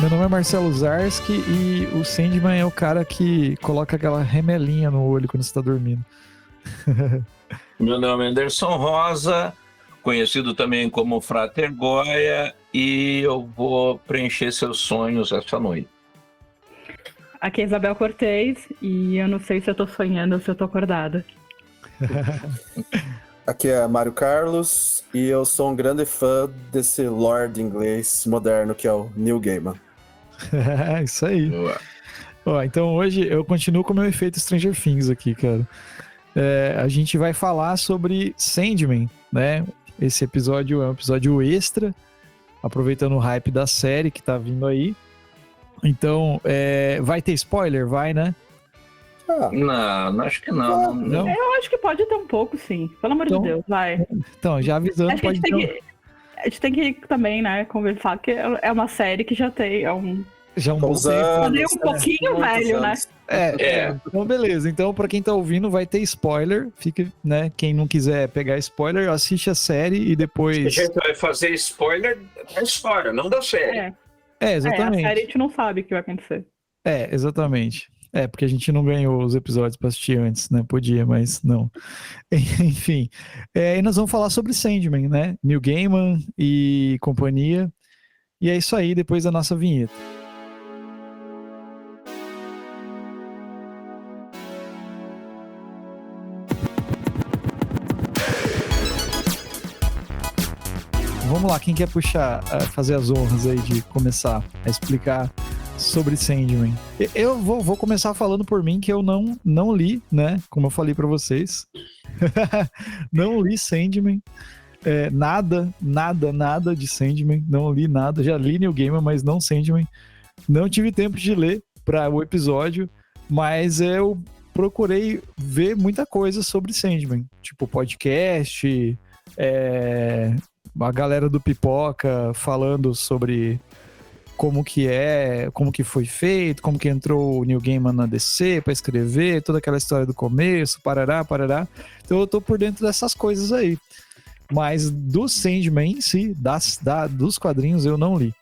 Meu nome é Marcelo Zarski e o Sandman é o cara que coloca aquela remelinha no olho quando você tá dormindo. Meu nome é Anderson Rosa, conhecido também como Frater Goya, e eu vou preencher seus sonhos essa noite. Aqui é Isabel Cortez e eu não sei se eu tô sonhando ou se eu tô acordada. Aqui é Mário Carlos e eu sou um grande fã desse Lord inglês moderno que é o Neil Gaiman. Isso aí. Ó, então hoje eu continuo com o meu efeito Stranger Things aqui, cara. A gente vai falar sobre Sandman, né? Esse episódio é um episódio extra, aproveitando o hype da série que tá vindo aí. Então, vai ter spoiler? Vai, né? Não, acho que não. Não? Eu acho que pode ter um pouco, sim. Pelo amor de Deus, vai. Então, já avisando, Acho que a gente tem que também, né, conversar que é uma série que já tem já um bom tempo. Um pouquinho velho, né? Então, beleza. Então, pra quem tá ouvindo, vai ter spoiler. Fique, né? Quem não quiser pegar spoiler, assiste a série e depois. A gente vai fazer spoiler da história, não da série. Exatamente. A série a gente não sabe o que vai acontecer. Exatamente. Porque a gente não ganhou os episódios pra assistir antes, né? Podia, mas não. Enfim. E nós vamos falar sobre Sandman, né? Neil Gaiman e companhia. E é isso aí, depois da nossa vinheta. Vamos lá, quem quer fazer as honras aí de começar a explicar sobre Sandman? Eu vou começar falando por mim que eu não li, né? Como eu falei pra vocês. Não li Sandman. Nada de Sandman. Não li nada. Já li Neil Gaiman, mas não Sandman. Não tive tempo de ler para o episódio, mas eu procurei ver muita coisa sobre Sandman. Tipo podcast, a galera do Pipoca falando sobre como que foi feito, como que entrou o Neil Gaiman na DC para escrever, toda aquela história do começo, parará. Então eu tô por dentro dessas coisas aí. Mas do Sandman em si, dos quadrinhos, eu não li.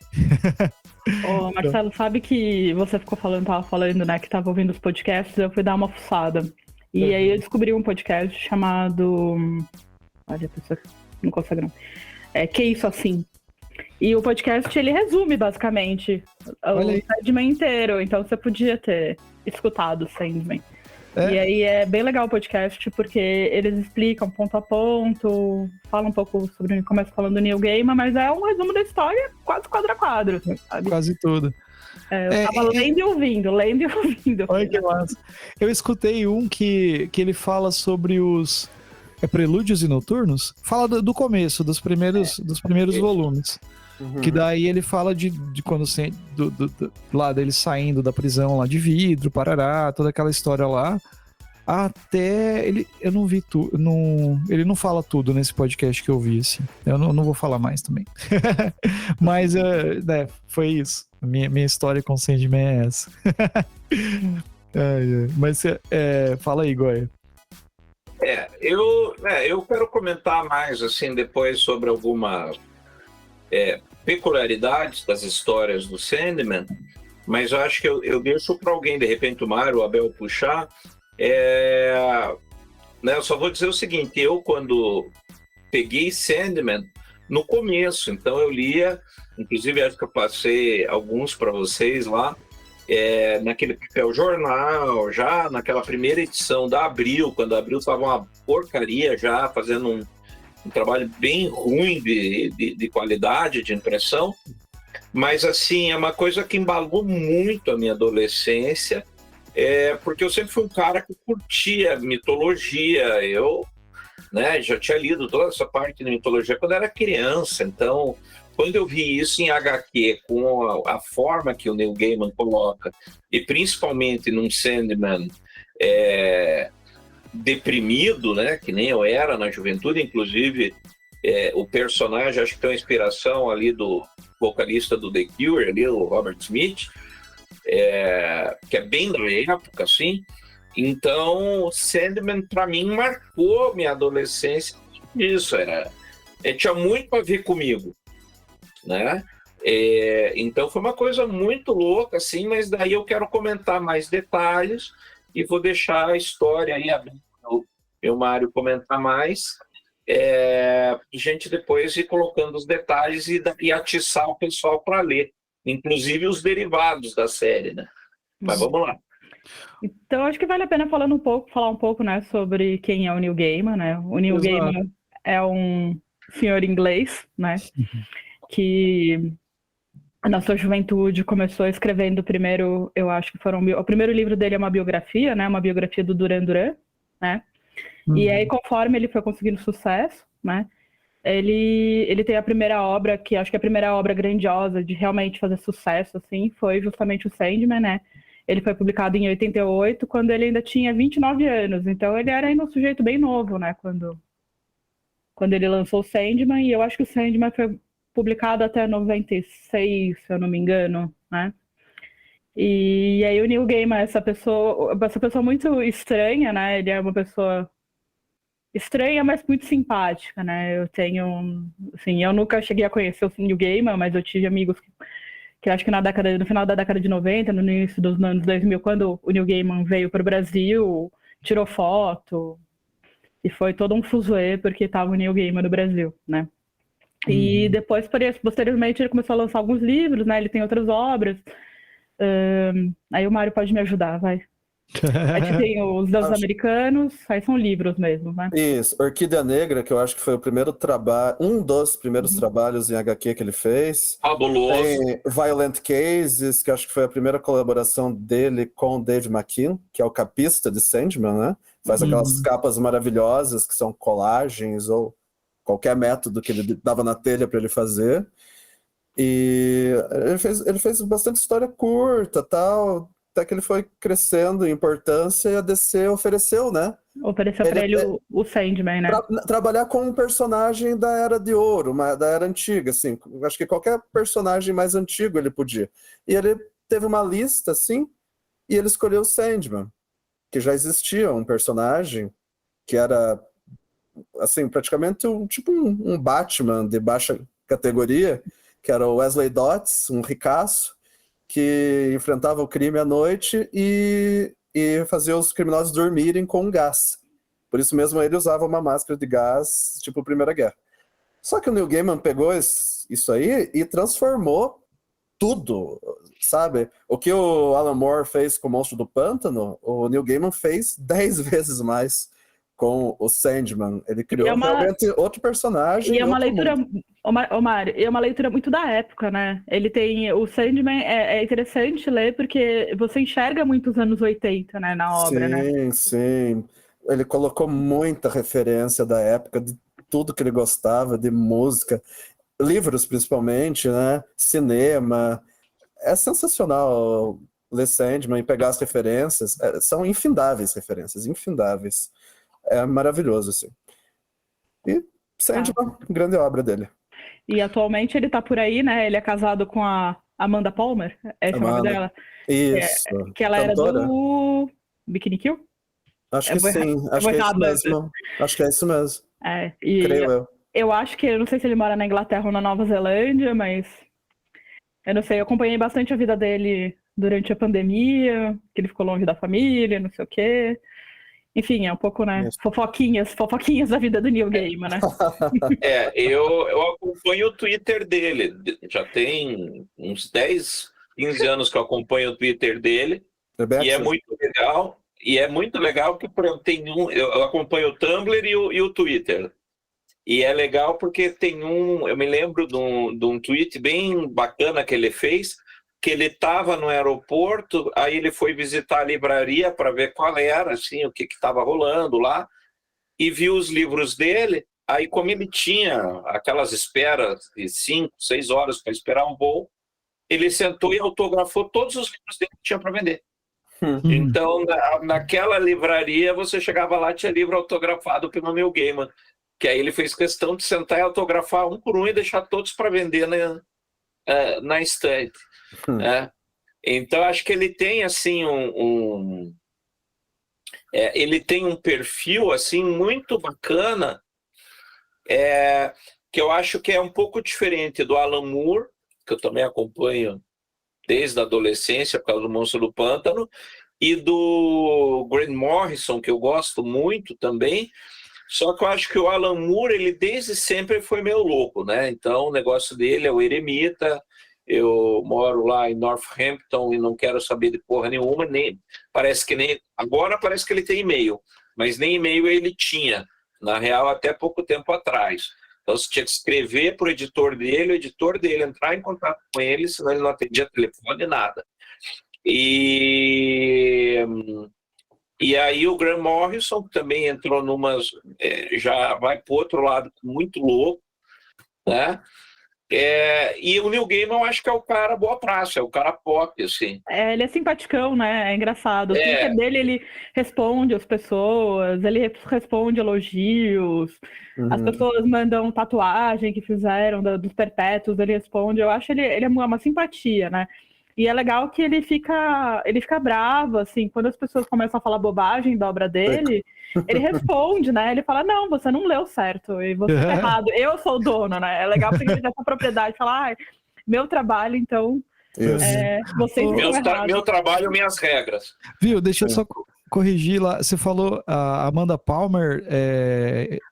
Ô, Marcelo, sabe que você tava falando, né, que tava ouvindo os podcasts, eu fui dar uma fuçada. E aí eu descobri um podcast chamado... Olha, a pessoa não consegue não. Que isso assim? E o podcast, ele resume basicamente o Sandman inteiro, então você podia ter escutado o Sandman. E aí é bem legal o podcast, porque eles explicam ponto a ponto, falam um pouco sobre, começa falando do Neil Gaiman, mas é um resumo da história quase quadro a quadro, sabe? Quase tudo. Eu tava lendo e ouvindo. Olha que massa. Eu escutei um que ele fala sobre os... Prelúdios e Noturnos? Fala do começo, dos primeiros volumes. Uhum. Que daí ele fala de quando lá dele saindo da prisão lá de vidro, parará, toda aquela história lá. Até eu não vi tudo. Ele não fala tudo nesse podcast que eu vi, assim. Eu não vou falar mais também. Mas foi isso. Minha história com o Sandman é essa. Mas fala aí, Goya. Eu quero comentar mais assim depois sobre algumas peculiaridades das histórias do Sandman, mas eu acho que eu deixo para alguém, de repente o Mário, o Abel puxar. Eu só vou dizer o seguinte, eu quando peguei Sandman no começo, então eu lia, inclusive acho que eu passei alguns para vocês lá, naquele papel jornal, já naquela primeira edição da Abril, quando a Abril estava uma porcaria já, fazendo um trabalho bem ruim de qualidade de impressão, mas assim, é uma coisa que embalou muito a minha adolescência, porque eu sempre fui um cara que curtia mitologia, eu já tinha lido toda essa parte de mitologia quando era criança, então quando eu vi isso em HQ, com a forma que o Neil Gaiman coloca, e principalmente num Sandman deprimido, né, que nem eu era na juventude, inclusive o personagem, acho que tem uma inspiração ali do vocalista do The Cure, ali, o Robert Smith, que é bem da época, assim. Então, Sandman, para mim, marcou minha adolescência. Isso, tinha muito a ver comigo, né? Então foi uma coisa muito louca, assim, mas daí eu quero comentar mais detalhes e vou deixar a história aí aberta para o Mário comentar mais. E a gente depois ir colocando os detalhes e atiçar o pessoal para ler, inclusive os derivados da série, né? Mas vamos lá. Então, acho que vale a pena falar um pouco, né, sobre quem é o Neil Gaiman, né? O Neil Gaiman é um senhor inglês, né, que na sua juventude começou escrevendo primeiro, eu acho que o primeiro livro dele é uma biografia, né, uma biografia do Duran Duran, né? E aí, conforme ele foi conseguindo sucesso, né, ele tem a primeira obra, que acho que a primeira obra grandiosa de realmente fazer sucesso, assim, foi justamente o Sandman, né? Ele foi publicado em 88, quando ele ainda tinha 29 anos. Então, ele era ainda um sujeito bem novo, né? Quando ele lançou o Sandman. E eu acho que o Sandman foi publicado até 96, se eu não me engano, né? E aí o Neil Gaiman, essa pessoa muito estranha, né? Ele é uma pessoa estranha, mas muito simpática, né? Assim, eu nunca cheguei a conhecer o Neil Gaiman, mas eu tive amigos que acho que no final da década de 90, no início dos anos 2000, quando o Neil Gaiman veio para o Brasil, tirou foto, e foi todo um fuzuê porque estava o Neil Gaiman no Brasil, né? E depois, posteriormente, ele começou a lançar alguns livros, né? Ele tem outras obras. Aí o Mário pode me ajudar, vai. Aí tem os Deuses Americanos, aí são livros mesmo, né? Isso, Orquídea Negra, que eu acho que foi o primeiro trabalho, um dos primeiros trabalhos em HQ que ele fez. Fabuloso. Tem Violent Cases, que eu acho que foi a primeira colaboração dele com o Dave McKean, que é o capista de Sandman, né? Faz aquelas capas maravilhosas que são colagens ou qualquer método que ele dava na telha para ele fazer. E ele fez bastante história curta, tal, até que ele foi crescendo em importância e a DC ofereceu, né? Ofereceu para ele o Sandman, né? Trabalhar com um personagem da Era de Ouro, da Era Antiga, assim. Acho que qualquer personagem mais antigo ele podia. E ele teve uma lista, assim, e ele escolheu o Sandman, que já existia um personagem que era, assim, praticamente um Batman de baixa categoria, que era o Wesley Dodds, um ricaço, que enfrentava o crime à noite e fazia os criminosos dormirem com gás. Por isso mesmo ele usava uma máscara de gás, tipo Primeira Guerra. Só que o Neil Gaiman pegou isso aí e transformou tudo, sabe? O que o Alan Moore fez com o Monstro do Pântano, o Neil Gaiman fez 10 vezes mais com o Sandman. Ele criou realmente outro personagem. E é uma leitura, Mário, é uma leitura muito da época, né? Ele tem. O Sandman é interessante ler porque você enxerga muito os anos 80, né, na obra, né? Sim, sim. Ele colocou muita referência da época, de tudo que ele gostava, de música, livros principalmente, né? Cinema. É sensacional ler Sandman e pegar as referências. São infindáveis referências, infindáveis. É maravilhoso, assim. E Sandman, grande obra dele. E atualmente ele tá por aí, né? Ele é casado com a Amanda Palmer, esse é o nome dela. Isso. Que ela Cantora. Era do Bikini Kill? Acho que sim, acho que é isso mesmo. Acho que é isso mesmo. Creio eu. Eu acho que, eu não sei se ele mora na Inglaterra ou na Nova Zelândia, mas eu não sei, eu acompanhei bastante a vida dele durante a pandemia, que ele ficou longe da família, não sei o quê. Enfim, é um pouco, né? Fofoquinhas da vida do Neil Gaiman, né? Eu acompanho o Twitter dele. Já tem uns 10, 15 anos que eu acompanho o Twitter dele. E é muito legal. E é muito legal que eu acompanho o Tumblr e o Twitter. E é legal porque eu me lembro de um tweet bem bacana que ele fez, que ele estava no aeroporto, aí ele foi visitar a livraria para ver qual era, assim, o que estava rolando lá, e viu os livros dele. Aí, como ele tinha aquelas esperas de 5, 6 horas para esperar um voo, ele sentou e autografou todos os livros dele que tinha para vender. Então, naquela livraria, você chegava lá e tinha livro autografado pelo Neil Gaiman, que aí ele fez questão de sentar e autografar um por um e deixar todos para vender na estante. Então, acho que ele tem assim ele tem um perfil assim muito bacana, que eu acho que é um pouco diferente do Alan Moore que eu também acompanho desde a adolescência, por causa do Monstro do Pântano, e do Grant Morrison, que eu gosto muito também. Só que eu acho que o Alan Moore, ele desde sempre foi meio louco, né? Então o negócio dele é o eremita. Eu moro lá em Northampton e não quero saber de porra nenhuma, agora parece que ele tem e-mail, mas nem e-mail ele tinha, na real, até pouco tempo atrás. Então você tinha que escrever para o editor dele, o editor dele entrar em contato com ele, senão ele não atendia telefone, nada. E aí o Grant Morrison, que também entrou já vai para o outro lado, muito louco, né? E o Neil Gaiman, eu acho que é o cara boa praça, é o cara pop, assim. Ele é simpaticão, né? É engraçado. O Twitter dele, ele responde às pessoas, ele responde elogios, as pessoas mandam tatuagem que fizeram dos perpétuos, ele responde. Eu acho ele é uma simpatia, né? E é legal que ele fica bravo, assim, quando as pessoas começam a falar bobagem da obra dele, ele responde, né? Ele fala, não, você não leu certo, e você tá errado, eu sou o dono, né? É legal porque ele tem essa propriedade, falar, meu trabalho, então, vocês estão errados. Meu trabalho, minhas regras. Viu, deixa eu só corrigir lá, você falou a Amanda Palmer...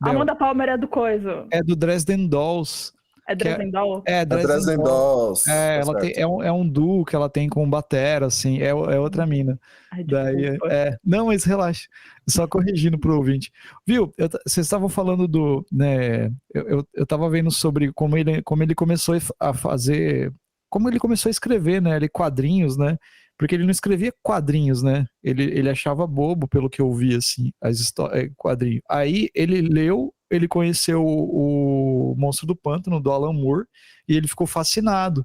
Amanda Palmer é do coisa. É do Dresden Dolls. É Dresden Dolls? Dresden Dolls. Ela tem, é um duo que ela tem com o batera, assim, é outra mina. Daí, não, mas relaxa, só corrigindo pro ouvinte. Viu, vocês estavam falando né, eu tava vendo sobre como ele começou a fazer, como ele começou a escrever, né, quadrinhos, né, porque ele não escrevia quadrinhos, né, ele achava bobo, pelo que eu vi, assim, as histórias, quadrinho. Aí ele conheceu o Monstro do Pântano, do Alan Moore, e ele ficou fascinado.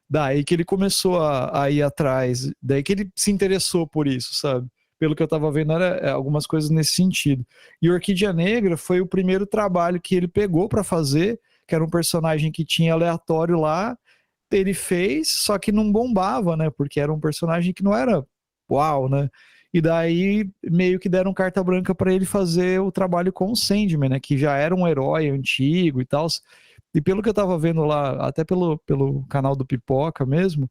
Daí que ele começou a ir atrás, daí que ele se interessou por isso, sabe? Pelo que eu tava vendo, era algumas coisas nesse sentido. E Orquídea Negra foi o primeiro trabalho que ele pegou para fazer, que era um personagem que tinha aleatório lá, ele fez, só que não bombava, né? Porque era um personagem que não era uau, né? E daí meio que deram carta branca para ele fazer o trabalho com o Sandman, né? Que já era um herói antigo e tal. E pelo que eu tava vendo lá, até pelo canal do Pipoca mesmo,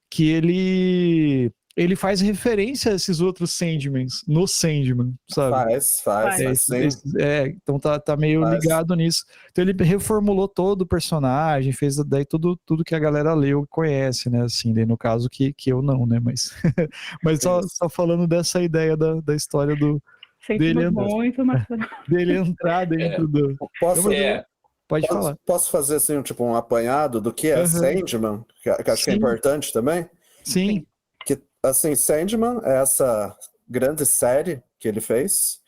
que ele faz referência a esses outros Sandmans no Sandman, sabe? Faz, sim. Então tá meio ligado nisso. Então ele reformulou todo o personagem, fez daí tudo que a galera leu e conhece, né? Assim, daí no caso que eu não, né? Mas só falando dessa ideia da história dele entrar dentro do... Pode falar. Posso fazer assim, tipo, um apanhado do que é Sandman, que acho que é importante também? Sim. Que, assim, Sandman é essa grande série que ele fez.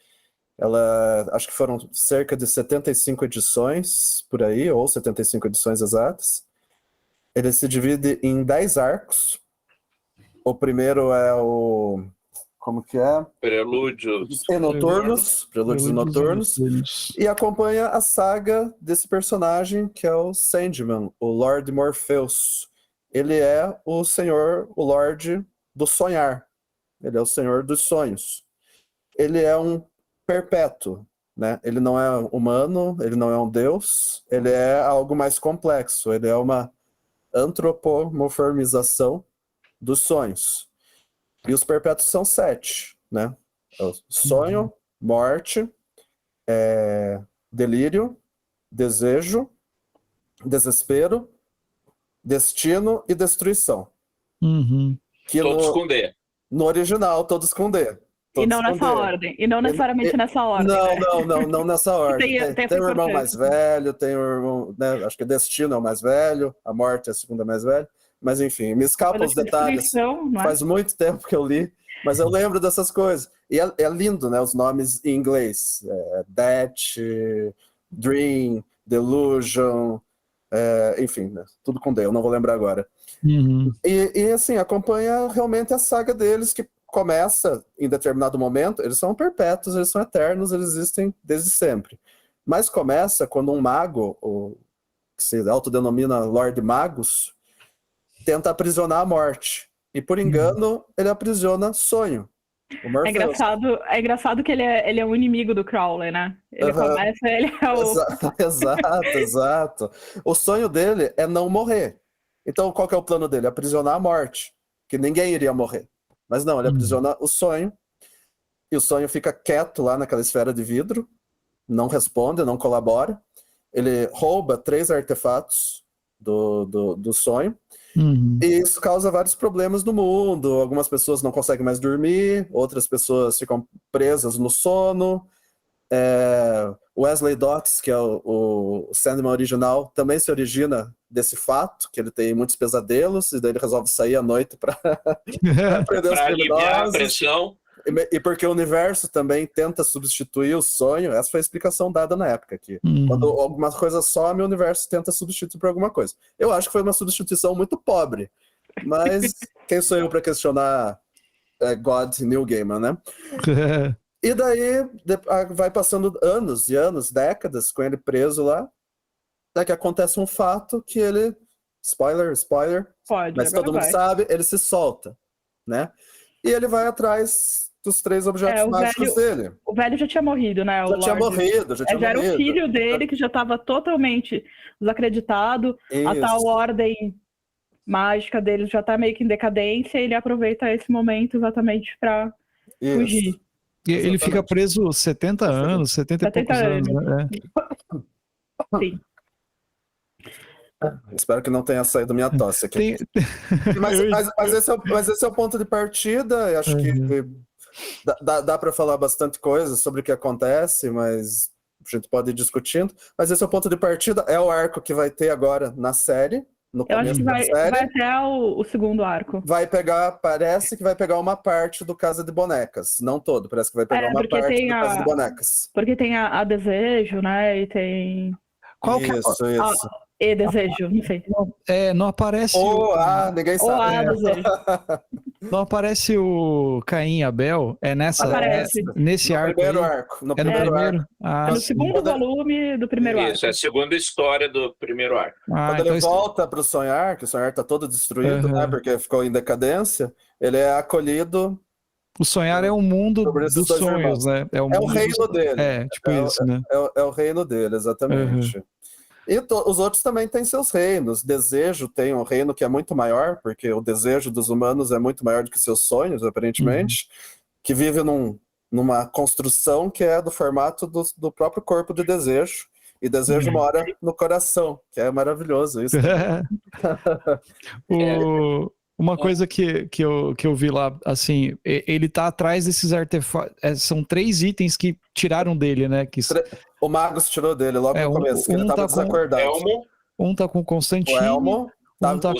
Acho que foram cerca de 75 edições por aí, ou 75 edições exatas. Ele se divide em 10 arcos. O primeiro é o... Como que é? Prelúdios e Noturnos. E acompanha a saga desse personagem que é o Sandman, o Lord Morpheus. Ele é o Lorde do sonhar. Ele é o senhor dos sonhos. Ele é um perpétuo, né? Ele não é humano, ele não é um deus, ele é algo mais complexo. Ele é uma antropomorfização dos sonhos. E os perpétuos são 7, né? Sonho, morte, delírio, desejo, desespero, destino e destruição. Que todos com D. No original, todos com D. E não nessa ordem. E não necessariamente nessa ordem. Não nessa ordem. Tem o irmão mais velho, tem o irmão, né, acho que Destino é o mais velho, a Morte é a segunda mais velha. Mas enfim, me escapam os detalhes. Faz muito tempo que eu li, mas eu lembro dessas coisas. E é lindo, né? Os nomes em inglês. Death, Dream, Delusion, enfim, né, tudo com D, eu não vou lembrar agora. E assim, acompanha realmente a saga deles, que começa em determinado momento. Eles são perpétuos, eles são eternos, eles existem desde sempre. Mas começa quando um mago, que se autodenomina Lord Magus, tenta aprisionar a morte. E por engano, ele aprisiona sonho. É engraçado que ele é um inimigo do Crowley, né? Ele começa, ele é o... Exato. O sonho dele é não morrer. Então, qual que é o plano dele? Aprisionar a morte, que ninguém iria morrer. Mas não, ele aprisiona o sonho, e o sonho fica quieto lá naquela esfera de vidro, não responde, não colabora. Ele rouba 3 artefatos do sonho, e isso causa vários problemas no mundo. Algumas pessoas não conseguem mais dormir, outras pessoas ficam presas no sono. Wesley Dodds, que é o Sandman original, também se origina desse fato, que ele tem muitos pesadelos, e daí ele resolve sair à noite para prender os Para aliviar a criminosos. pressão. E porque o universo também tenta substituir o sonho. Essa foi a explicação dada na época aqui. Quando alguma coisa some, o universo tenta substituir por alguma coisa. Eu acho que foi uma substituição muito pobre, mas quem sou eu para questionar God Neil Gaiman, né? E daí vai passando anos e anos, décadas com ele preso lá, até que acontece um fato que ele, spoiler, Pode, mas todo mundo sabe, ele se solta, né? E ele vai atrás dos 3 objetos mágicos dele. O velho já tinha morrido, né? Já tinha morrido. Era o filho dele que já estava totalmente desacreditado. Isso. A tal ordem mágica dele já está meio que em decadência, e ele aproveita esse momento exatamente para fugir. E ele fica preso 70 anos, 70 e poucos anos, né? Sim. Espero que não tenha saído minha tosse aqui. Mas esse é o ponto de partida. Eu acho que dá para falar bastante coisa sobre o que acontece, mas a gente pode ir discutindo. Mas esse é o ponto de partida, é o arco que vai ter agora na série. No começo da série. Vai até o segundo arco. Parece que vai pegar uma parte do Casa de Bonecas. Não todo, parece que vai pegar uma parte do Casa de Bonecas. Porque tem a Desejo, né? E tem... Qual que é? Isso. E Desejo, não sei. Não aparece. Ninguém sabe. Desejo. Não aparece o Caim e Abel? É nesse arco? Primeiro arco. No primeiro arco. Ah, no segundo volume do primeiro arco. Isso, é a segunda história do primeiro arco. Quando ele volta para o Sonhar, que o Sonhar está todo destruído, né? Porque ficou em decadência, ele é acolhido. O Sonhar é o mundo dos sonhos, né? É o reino dele. Isso, né? É o reino dele, exatamente. E os outros também têm seus reinos. Desejo tem um reino que é muito maior, porque o desejo dos humanos é muito maior do que seus sonhos, aparentemente, que vive numa construção que é do formato do próprio corpo de Desejo. E Desejo mora no coração, que é maravilhoso isso. Uma coisa que eu vi lá, assim, ele tá atrás desses artefatos. São 3 itens que tiraram dele, né? O Magus tirou dele logo no começo, que ele tava desacordado. Um tá com Constantine, um tá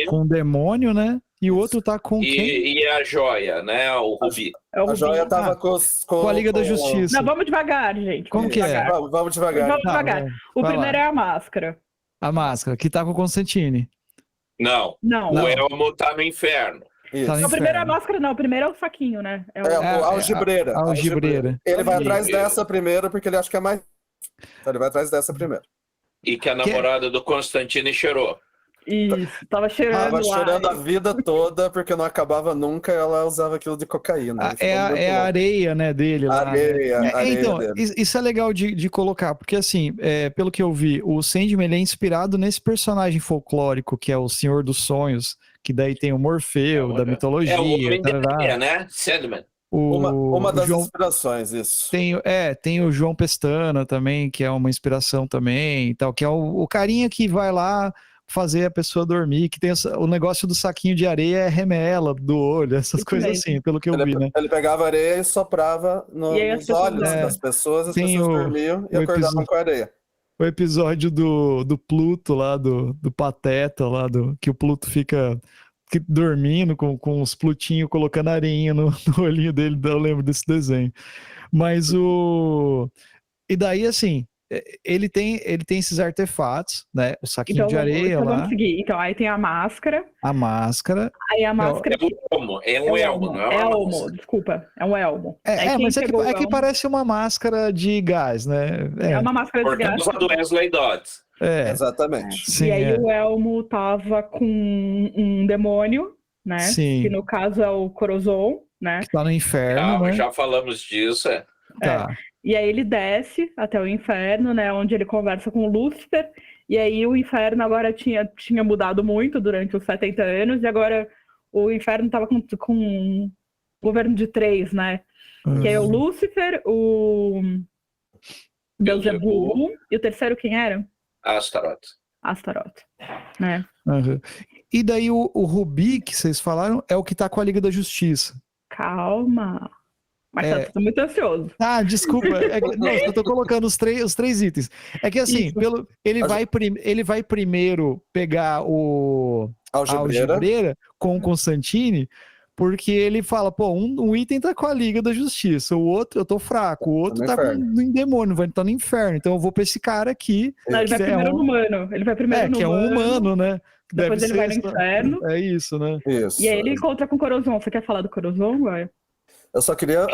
com o demônio, né? E o outro tá com quem? E a joia, né? O Rubi. A joia tava com a Liga da Justiça. Não, vamos devagar, gente. Como que é? Vamos devagar. O primeiro é a máscara. A máscara, que tá com o Constantine. Não. O Elmo tá no inferno. Tá no o primeiro é a máscara, não. O primeiro é o saquinho, né? A algibreira. Ele vai atrás dessa primeiro, porque ele acha que é mais... Então ele vai atrás dessa primeiro. E que a namorada do Constantine cheirou. Isso, tava cheirando a vida toda, porque não acabava nunca, ela usava aquilo de cocaína. A areia, né, dele lá. Areia então, dele. isso é legal de colocar, porque assim, pelo que eu vi, o Sandman ele é inspirado nesse personagem folclórico, que é o Senhor dos Sonhos, que daí tem o Morfeu, da mitologia. É o homem da areia, né? Sandman. Uma das inspirações, isso. Tem o João Pestana também, que é uma inspiração também, e tal, que é o carinha que vai lá fazer a pessoa dormir, que tem o negócio do saquinho de areia, é remela do olho, essas coisas assim, pelo que eu vi, né? Ele pegava areia e soprava nos olhos das pessoas, as pessoas dormiam e acordavam com a areia. O episódio do Pluto lá, do Pateta lá, que o Pluto fica dormindo com os Plutinhos colocando areinha no olhinho dele, eu lembro desse desenho. Mas e daí, assim, ele tem esses artefatos, né? O saquinho de areia lá. Vamos seguir. Então, aí tem a máscara. A máscara. Aí a máscara... É um elmo, não é uma máscara. Desculpa, é um elmo. Mas é que parece uma máscara de gás, né? É uma máscara de gás. Por causa do Wesley Dodds. Exatamente. Sim, e aí o elmo tava com um demônio, né? Sim. Que no caso é o Corozon, né? Que tá no inferno, né? Já falamos disso, Tá. E aí ele desce até o inferno, né? Onde ele conversa com o Lúcifer. E aí o Inferno agora tinha mudado muito durante os 70 anos, e agora o Inferno estava com um governo de 3, né? Que é o Lúcifer, o Beelzebub, e o terceiro quem era? Astaroth. Astaroth, né? Uhum. E daí o Rubi, que vocês falaram, é o que tá com a Liga da Justiça. Calma. Marcelo, você tá muito ansioso. Ah, desculpa. Não, eu tô colocando os três itens. É que assim, ele vai primeiro pegar a Algibreira com o Constantine, porque ele fala, pô, um item tá com a Liga da Justiça, o outro eu tô fraco, o outro tá no demônio, vai estar no inferno, então eu vou pra esse cara aqui. Não, ele vai primeiro no humano. Ele vai primeiro no que humano. É um humano, né? Depois ele vai no inferno. É isso, né? Isso. E aí ele encontra com o Corozon. Você quer falar do Corozon, Gaia? Eu só queria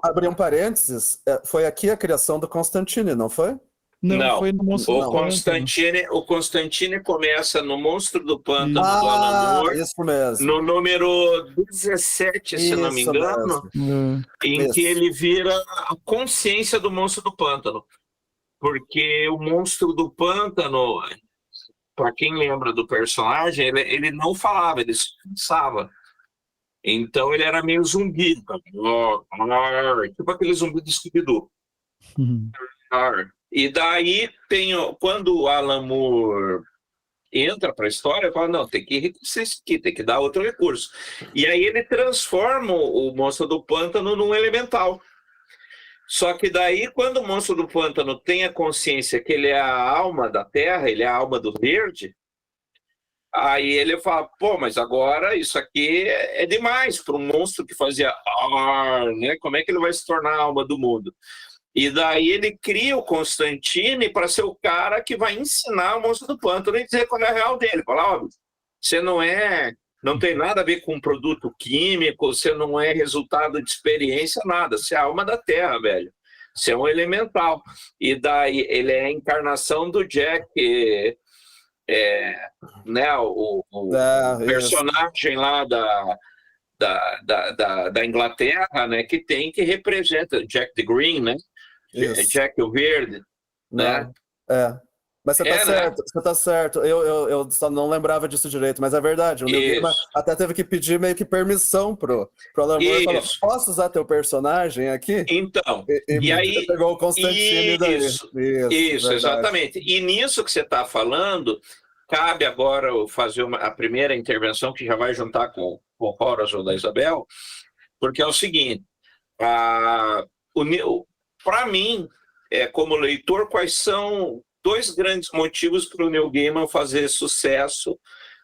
abrir um parênteses. Foi aqui a criação do Constantine, não foi? Não, foi no Monstro do Pântano. O Constantine começa no Monstro do Pântano do Alan Moore, isso mesmo. no número 17, se não me engano, em que ele vira a consciência do Monstro do Pântano. Porque o Monstro do Pântano, para quem lembra do personagem, ele não falava, ele se pensava. Então ele era meio zumbi, tipo aquele zumbi do Scooby-Doo. E daí quando o Alan Moore entra para a história, fala, não, tem que enriquecer isso aqui, tem que dar outro recurso. E aí ele transforma o Monstro do Pântano num elemental. Só que daí, quando o Monstro do Pântano tem a consciência que ele é a alma da Terra, ele é a alma do verde, aí ele fala, pô, mas agora isso aqui é demais para um monstro que fazia né? Como é que ele vai se tornar a alma do mundo? E daí ele cria o Constantine para ser o cara que vai ensinar o Monstro do Pântano e dizer qual é a real dele. Falar, ó, você não tem nada a ver com produto químico, você não é resultado de experiência, nada. Você é a alma da Terra, velho. Você é um elemental. E daí ele é a encarnação do Jack... né, o personagem lá da Inglaterra, né, que representa Jack the Green, né? Jack o Verde, né? Mas você tá certo, né? Você tá certo. Eu só não lembrava disso direito, mas é verdade. O Neil Gaiman até teve que pedir meio que permissão pro Alan Moore e falou, posso usar teu personagem aqui? Então, e aí pegou o Constantine daí. Isso, exatamente. E nisso que você está falando, cabe agora fazer a primeira intervenção, que já vai juntar com o Horace da Isabel, porque é o seguinte, para mim, como leitor, quais são 2 grandes motivos para o Neil Gaiman fazer sucesso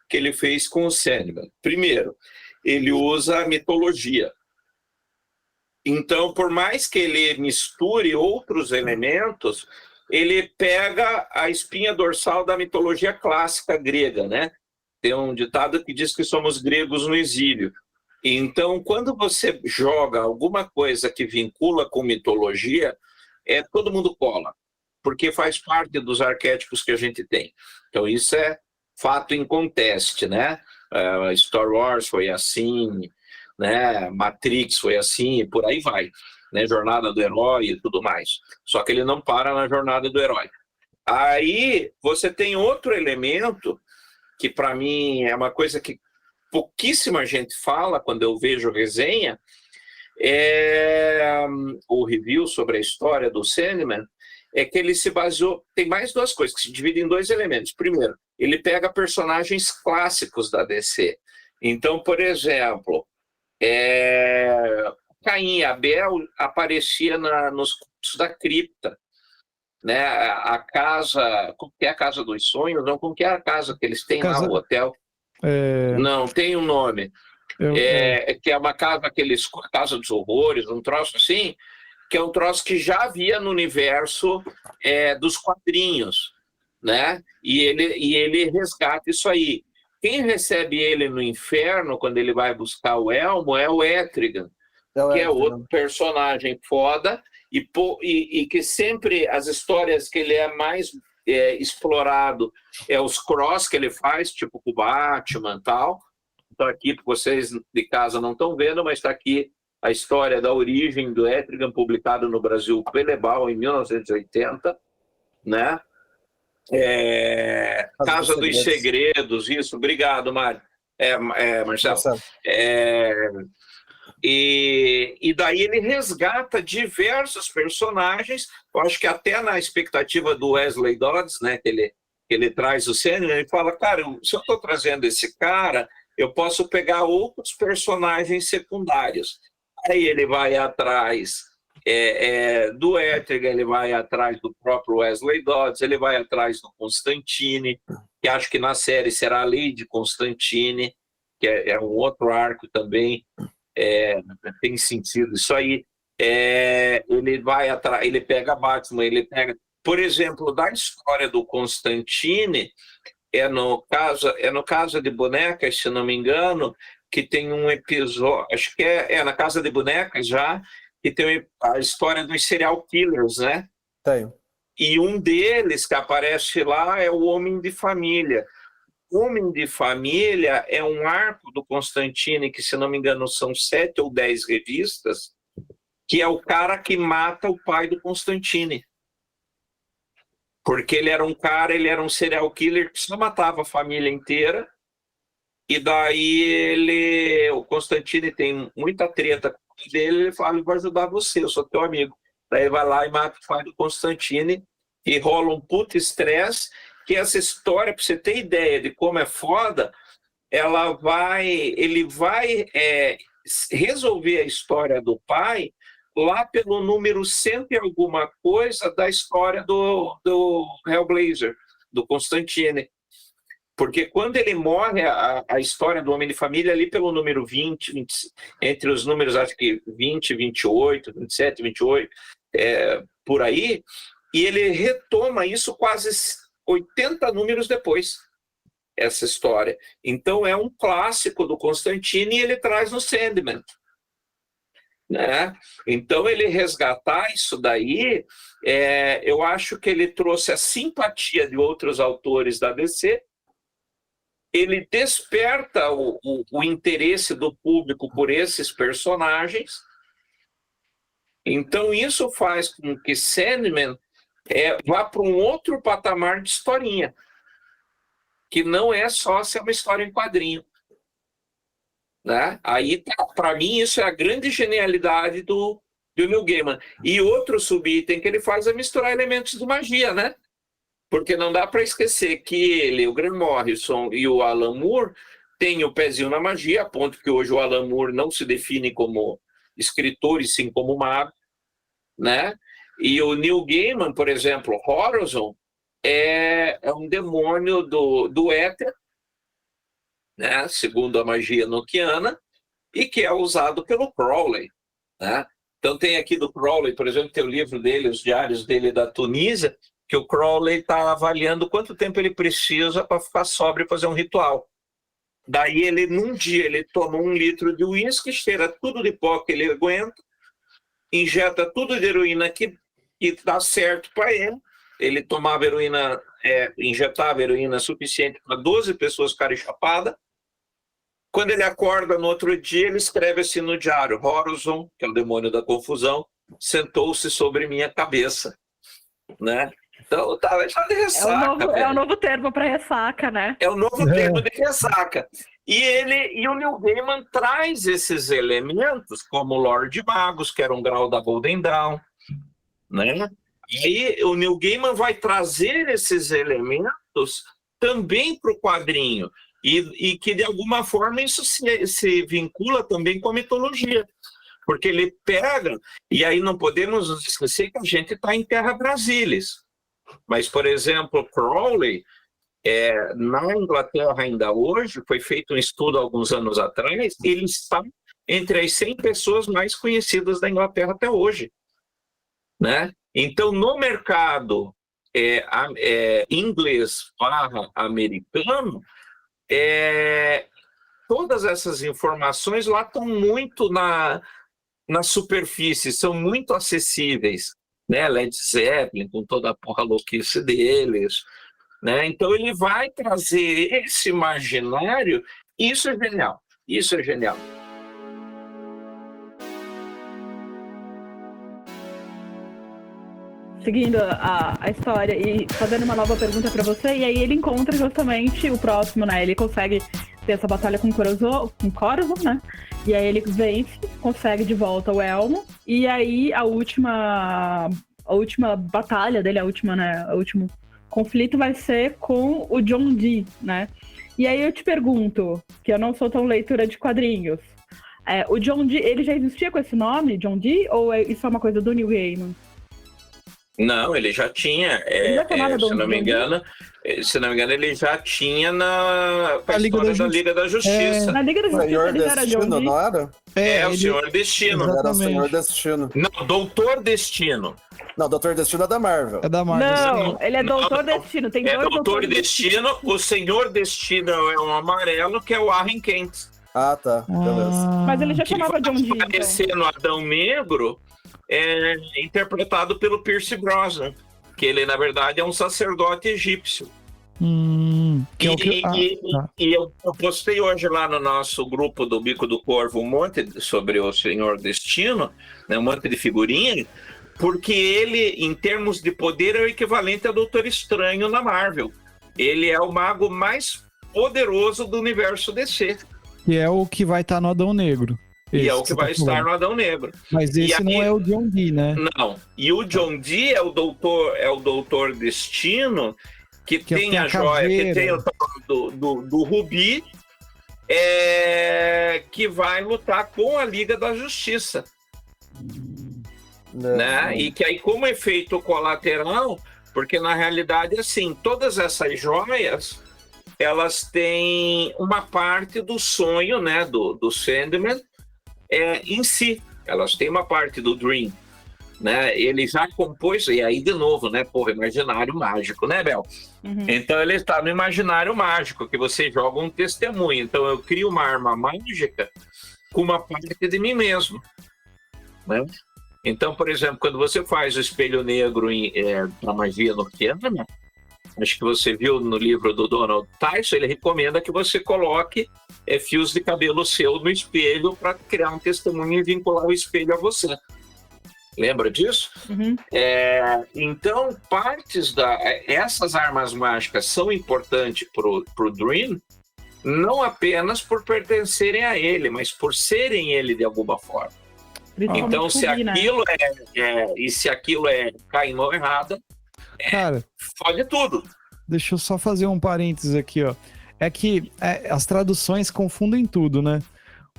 que ele fez com o Sandman? Primeiro, ele usa a mitologia. Então, por mais que ele misture outros elementos, ele pega a espinha dorsal da mitologia clássica grega, né? Tem um ditado que diz que somos gregos no exílio. Então, quando você joga alguma coisa que vincula com mitologia, todo mundo cola, porque faz parte dos arquétipos que a gente tem. Então, isso é fato inconteste, né? Star Wars foi assim, né? Matrix foi assim, e por aí vai. Né? Jornada do herói e tudo mais. Só que ele não para na jornada do herói. Aí, você tem outro elemento que, para mim, é uma coisa que pouquíssima gente fala quando eu vejo resenha, o review sobre a história do Sandman, é que ele se baseou... Tem mais 2 coisas que se dividem em 2 elementos. Primeiro, ele pega personagens clássicos da DC. Então, por exemplo, Caim e Abel aparecia nos contos da cripta. Né? A casa... Como que é a Casa dos Sonhos? Não, como que é a casa que eles têm lá, o hotel? Não, tem um nome. Que é uma casa, Casa dos Horrores, um troço assim, que é um troço que já havia no universo dos quadrinhos, né? E ele resgata isso aí. Quem recebe ele no inferno, quando ele vai buscar o elmo, é o Etrigan, que é outro personagem foda, e que sempre as histórias que ele é mais explorado os cross que ele faz, tipo com o Batman e tal. Então aqui, vocês de casa não estão vendo, mas está aqui a história da origem do Etrigan, publicado no Brasil pelo Ebal em 1980, né? Casa dos Segredos, isso. Obrigado, Mário. Marcelo. E daí ele resgata diversos personagens. Eu acho que até na expectativa do Wesley Dodds, né, que ele traz o Sandman, ele fala, cara, se eu estou trazendo esse cara, eu posso pegar outros personagens secundários. Aí ele vai atrás do Etrigan, ele vai atrás do próprio Wesley Dodds, ele vai atrás do Constantine, que acho que na série será a Lady Constantine, que é um outro arco também, tem sentido isso aí. Ele vai atrás, ele pega Batman, ele pega, por exemplo, da história do Constantine, no Casa de Bonecas, se não me engano, que tem um episódio, acho que na Casa de Bonecas já, que tem a história dos serial killers, né? Tem. E um deles que aparece lá é o Homem de Família. O Homem de Família é um arco do Constantine, que, se não me engano, são 7 ou 10 revistas, que é o cara que mata o pai do Constantine. Porque ele era um serial killer que só matava a família inteira, e daí o Constantine tem muita treta com ele fala, eu vou ajudar você, eu sou teu amigo. Daí ele vai lá e mata o pai do Constantine, e rola um puto estresse, que essa história, para você ter ideia de como é foda, ele vai resolver a história do pai lá pelo número 100 e alguma coisa da história do Hellblazer, do Constantine. Porque quando ele morre, a história do Homem de Família ali pelo número 20, entre os números, acho que 20, 28, 27, 28, por aí, e ele retoma isso quase 80 números depois, essa história. Então é um clássico do Constantine e ele traz no Sandman. Né? Então ele resgatar isso daí, eu acho que ele trouxe a simpatia de outros autores da DC, ele desperta o interesse do público por esses personagens. Então isso faz com que Sandman vá para um outro patamar de historinha, que não é só ser uma história em quadrinho. Né? Aí, para mim, isso é a grande genialidade do Neil Gaiman. E outro subitem que ele faz é misturar elementos de magia, né? Porque não dá para esquecer que ele, o Grant Morrison e o Alan Moore têm o pezinho na magia, a ponto que hoje o Alan Moore não se define como escritor e sim como mago, né? E o Neil Gaiman, por exemplo, Horizon, é um demônio do éter, né? Segundo a magia enoquiana, e que é usado pelo Crowley, né? Então tem aqui do Crowley, por exemplo, tem o livro dele, os diários dele da Tunísia, que o Crowley está avaliando quanto tempo ele precisa para ficar sóbrio e fazer um ritual. Daí ele, num dia, ele toma 1 litro de uísque, cheira tudo de pó que ele aguenta, injeta tudo de heroína que dá certo para ele. Ele tomava heroína, injetava heroína suficiente para 12 pessoas ficarem chapadas. Quando ele acorda no outro dia, ele escreve assim no diário: Horizon, que é o demônio da confusão, sentou-se sobre minha cabeça. Né? Então, tá de ressaca. É o novo termo para ressaca, né? É o novo termo de ressaca. E o Neil Gaiman traz esses elementos, como o Lorde Magus, que era um grau da Golden Dawn, né? E o Neil Gaiman vai trazer esses elementos também para o quadrinho, e que, de alguma forma, isso se vincula também com a mitologia. Porque ele pega, e aí não podemos nos esquecer que a gente está em Terra Brasílis. Mas, por exemplo, Crowley, na Inglaterra ainda hoje, foi feito um estudo há alguns anos atrás, ele está entre as 100 pessoas mais conhecidas da Inglaterra até hoje. Né? Então, no mercado inglês/americano, todas essas informações lá estão muito na superfície, são muito acessíveis, né? Led Zeppelin, com toda a porra louquice deles, né? Então ele vai trazer esse imaginário, e isso é genial, isso é genial. seguindo a história e fazendo uma nova pergunta pra você, e aí ele encontra justamente o próximo, né? Ele consegue ter essa batalha com Corvo, né? E aí ele vence, consegue de volta o elmo, e aí a última batalha dele, o último conflito vai ser com o John Dee, né? E aí eu te pergunto, que eu não sou tão leitora de quadrinhos, o John Dee, ele já existia com esse nome, John Dee, ou isso é uma coisa do Neil Gaiman? Não, ele já tinha, se não me engano, ele já tinha na história da Liga da Justiça. Na Liga da Justiça Senhor ele era John Destino, Dee? não era? O Senhor Destino. Era o Exatamente. Senhor Destino. Não, Doutor Destino. Não, Doutor Destino é da Marvel. É da Marvel. Não, ele é Doutor Destino. Tem dois Doutor Doutores Destino, o Senhor Destino é um amarelo, que é o Warren Kent. Ah, tá. Beleza. Mas ele já Que chamava vai John Dee, então. aparecer no Adão Negro, interpretado pelo Pierce Brosnan, que ele, na verdade, é um sacerdote egípcio. Que é o que... tá. E eu postei hoje lá no nosso grupo do Bico do Corvo um monte sobre o Senhor Destino, né, um monte de figurinha, porque ele, em termos de poder, é o equivalente ao Doutor Estranho na Marvel. Ele é o mago mais poderoso do universo DC. Que é o que vai estar no Adão Negro. E é o que vai estar no Adão Negro. Mas esse não é o John Dee, né? Não. E o John Dee é o Doutor Destino, que tem a joia, que tem o tal do Rubi, que vai lutar com a Liga da Justiça. Né? E que aí, como efeito colateral, porque na realidade, assim, todas essas joias, elas têm uma parte do sonho, né, do Sandman, em si. Elas têm uma parte do Dream, né? Ele já compôs, e aí de novo, né, imaginário mágico, né, Bel? Uhum. Então ele está no imaginário mágico, que você joga um testemunho. Então eu crio uma arma mágica com uma parte de mim mesmo, né? Então, por exemplo, quando você faz o espelho negro na magia noturna, né? Acho que você viu no livro do Donald Tyson, ele recomenda que você coloque fios de cabelo seu no espelho para criar um testemunho e vincular o espelho a você. Lembra disso? Uhum. Então, essas armas mágicas são importantes para o Dream, não apenas por pertencerem a ele, mas por serem ele de alguma forma. Então, se aquilo se aquilo cai em mão errada, cara, fode tudo. Deixa eu só fazer um parênteses aqui, ó. É que as traduções confundem tudo, né?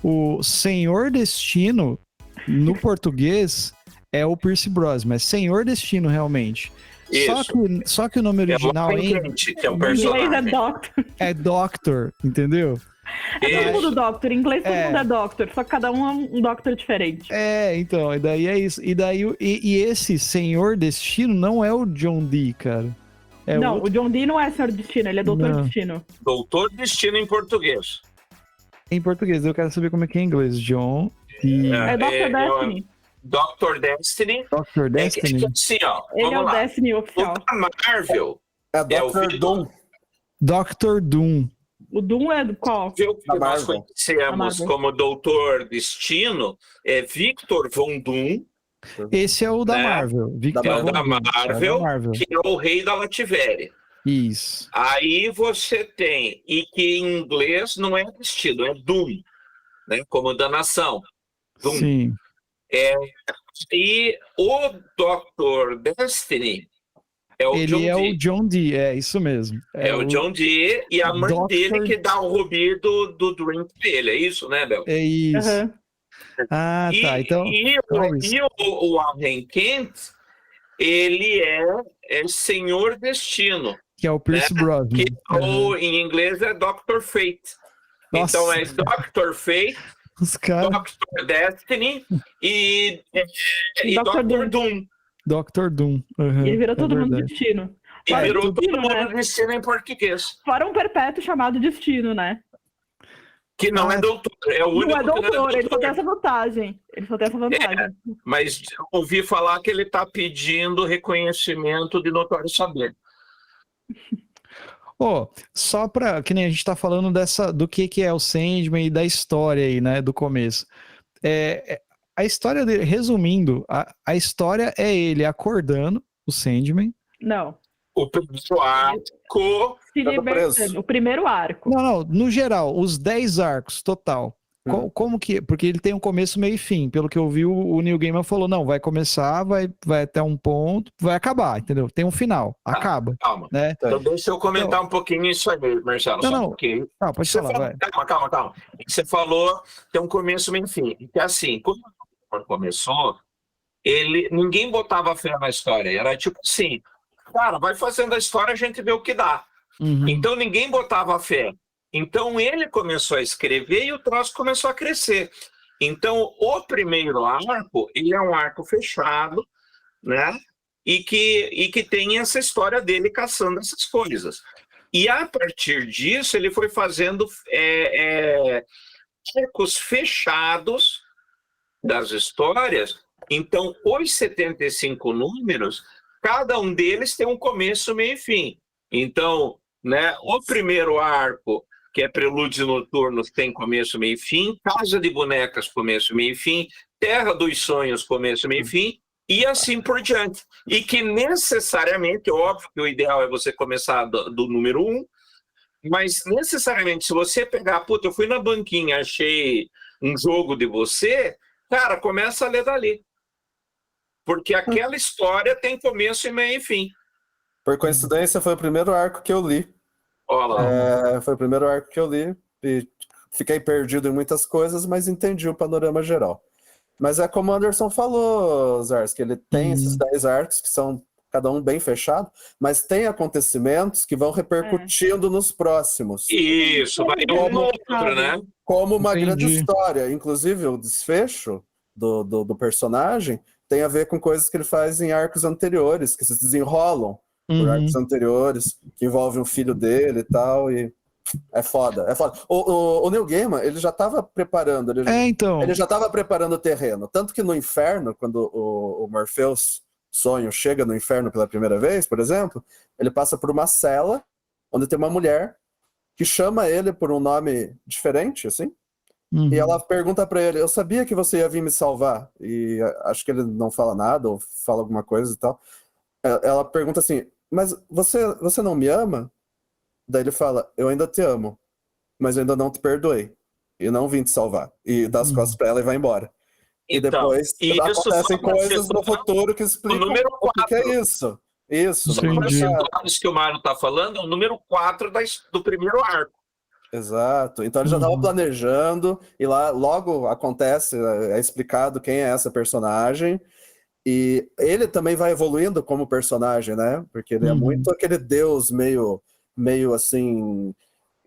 O Senhor Destino, no português, é o Pierce Brosnan, mas Senhor Destino, realmente. Só que o nome original que é um personagem. É Doctor, entendeu? É tudo Doctor, em inglês todo mundo é Doctor, só que cada um é um Doctor diferente. Então, e daí é isso. E esse Senhor Destino não é o John Dee, cara. O John Dee não é Senhor Destino, ele é Doutor Destino. Doutor Destino em português. Em português, eu quero saber como é que é em inglês. John Dee. Dr. Destiny. Dr. Destiny. Dr. Destiny. Assim, ó, ele é o Destiny oficial. O da Marvel é Dr. Doom. Dr. Doom. O Doom é do qual? O que nós conhecemos como Doutor Destino é Victor Von Doom. Esse é o da Marvel. Victor da Marvel, que é o rei da Lativéria. Isso. Aí você tem, e que em inglês não é Destino, é Doom, né? Como danação. Doom. Sim. E o Dr. Destiny ele é o John Dee, isso mesmo. O John Dee e a mãe dele que dá o rubi do Dream dele, é isso, né, Bel? É isso. Uhum. Tá. Então, o Warren Kent, ele é Senhor Destino. Que é o Pierce Brosnan. Que em inglês é Dr. Fate. Nossa. Então é Dr. Fate, Dr. Destiny e Dr. Doom. Dr. Doom. Uhum, ele virou todo mundo Destino. E virou todo mundo Destino em português. Fora um perpétuo chamado Destino, né? Que não é doutor. É o único não é doutor, ele só tem essa vantagem. Mas ouvi falar que ele está pedindo reconhecimento de notório saber. Só para que nem a gente está falando do que é o Sandman e da história aí, né, do começo. A história dele, resumindo, a história é ele acordando o Sandman. Não. O primeiro arco. Se Tá libertando. preso. O primeiro arco. Não, no geral, os 10 arcos total. Como que... Porque ele tem um começo, meio e fim. Pelo que eu vi, o Neil Gaiman falou, não, vai começar, vai até um ponto, vai acabar, entendeu? Tem um final, acaba. Calma. Né? Então deixa eu comentar um pouquinho isso aí, Marcelo. Não, só um não. pouquinho. Pode Você falar, vai. Calma. Você falou tem um começo, meio e fim. Porque assim, quando o começou, ninguém botava fé na história. Era tipo assim, cara, vai fazendo a história, a gente vê o que dá. Uhum. Então ninguém botava fé. Então ele começou a escrever e o troço começou a crescer. Então o primeiro arco, ele é um arco fechado, né? E que tem essa história dele caçando essas coisas. E a partir disso ele foi fazendo arcos fechados das histórias. Então os 75 números, cada um deles tem um começo, meio e fim. Então, né, o primeiro arco, que é Prelúdios Noturnos, tem começo, meio e fim. Casa de Bonecas, começo, meio e fim. Terra dos Sonhos, começo, meio e fim. E assim por diante. E que necessariamente, óbvio que o ideal é você começar do número 1, mas necessariamente, se você pegar, eu fui na banquinha, achei um jogo de você, cara, começa a ler dali. Porque aquela história tem começo, meio e fim. Por coincidência, foi o primeiro arco que eu li. Olha lá. Foi o primeiro arco que eu li. E fiquei perdido em muitas coisas, mas entendi o panorama geral. Mas é como o Anderson falou, Zars, que ele tem esses 10 arcos que são cada um bem fechado, mas tem acontecimentos que vão repercutindo nos próximos. Isso, vai um no outro, né? Como uma grande Entendi. história. Inclusive, o desfecho do personagem tem a ver com coisas que ele faz em arcos anteriores, que se desenrolam por arcos anteriores, que envolvem o filho dele e tal, e é foda. O Neil Gaiman, ele já estava preparando, ele já estava preparando o terreno. Tanto que no inferno, quando o Morpheus Sonho chega no inferno pela primeira vez, por exemplo, ele passa por uma cela onde tem uma mulher que chama ele por um nome diferente, assim, e ela pergunta pra ele, eu sabia que você ia vir me salvar, e acho que ele não fala nada, ou fala alguma coisa e tal. Ela pergunta assim, mas você não me ama? Daí ele fala, eu ainda te amo, mas eu ainda não te perdoei, e não vim te salvar. E dá as costas pra ela e vai embora. E depois acontecem coisas no futuro que explicam o número 4. O que é isso. Isso. Isso que o Mário está falando é o número 4 do primeiro arco. Exato. Então ele já estava planejando, e lá logo acontece, é explicado quem é essa personagem, e ele também vai evoluindo como personagem, né? Porque ele é muito aquele deus meio assim,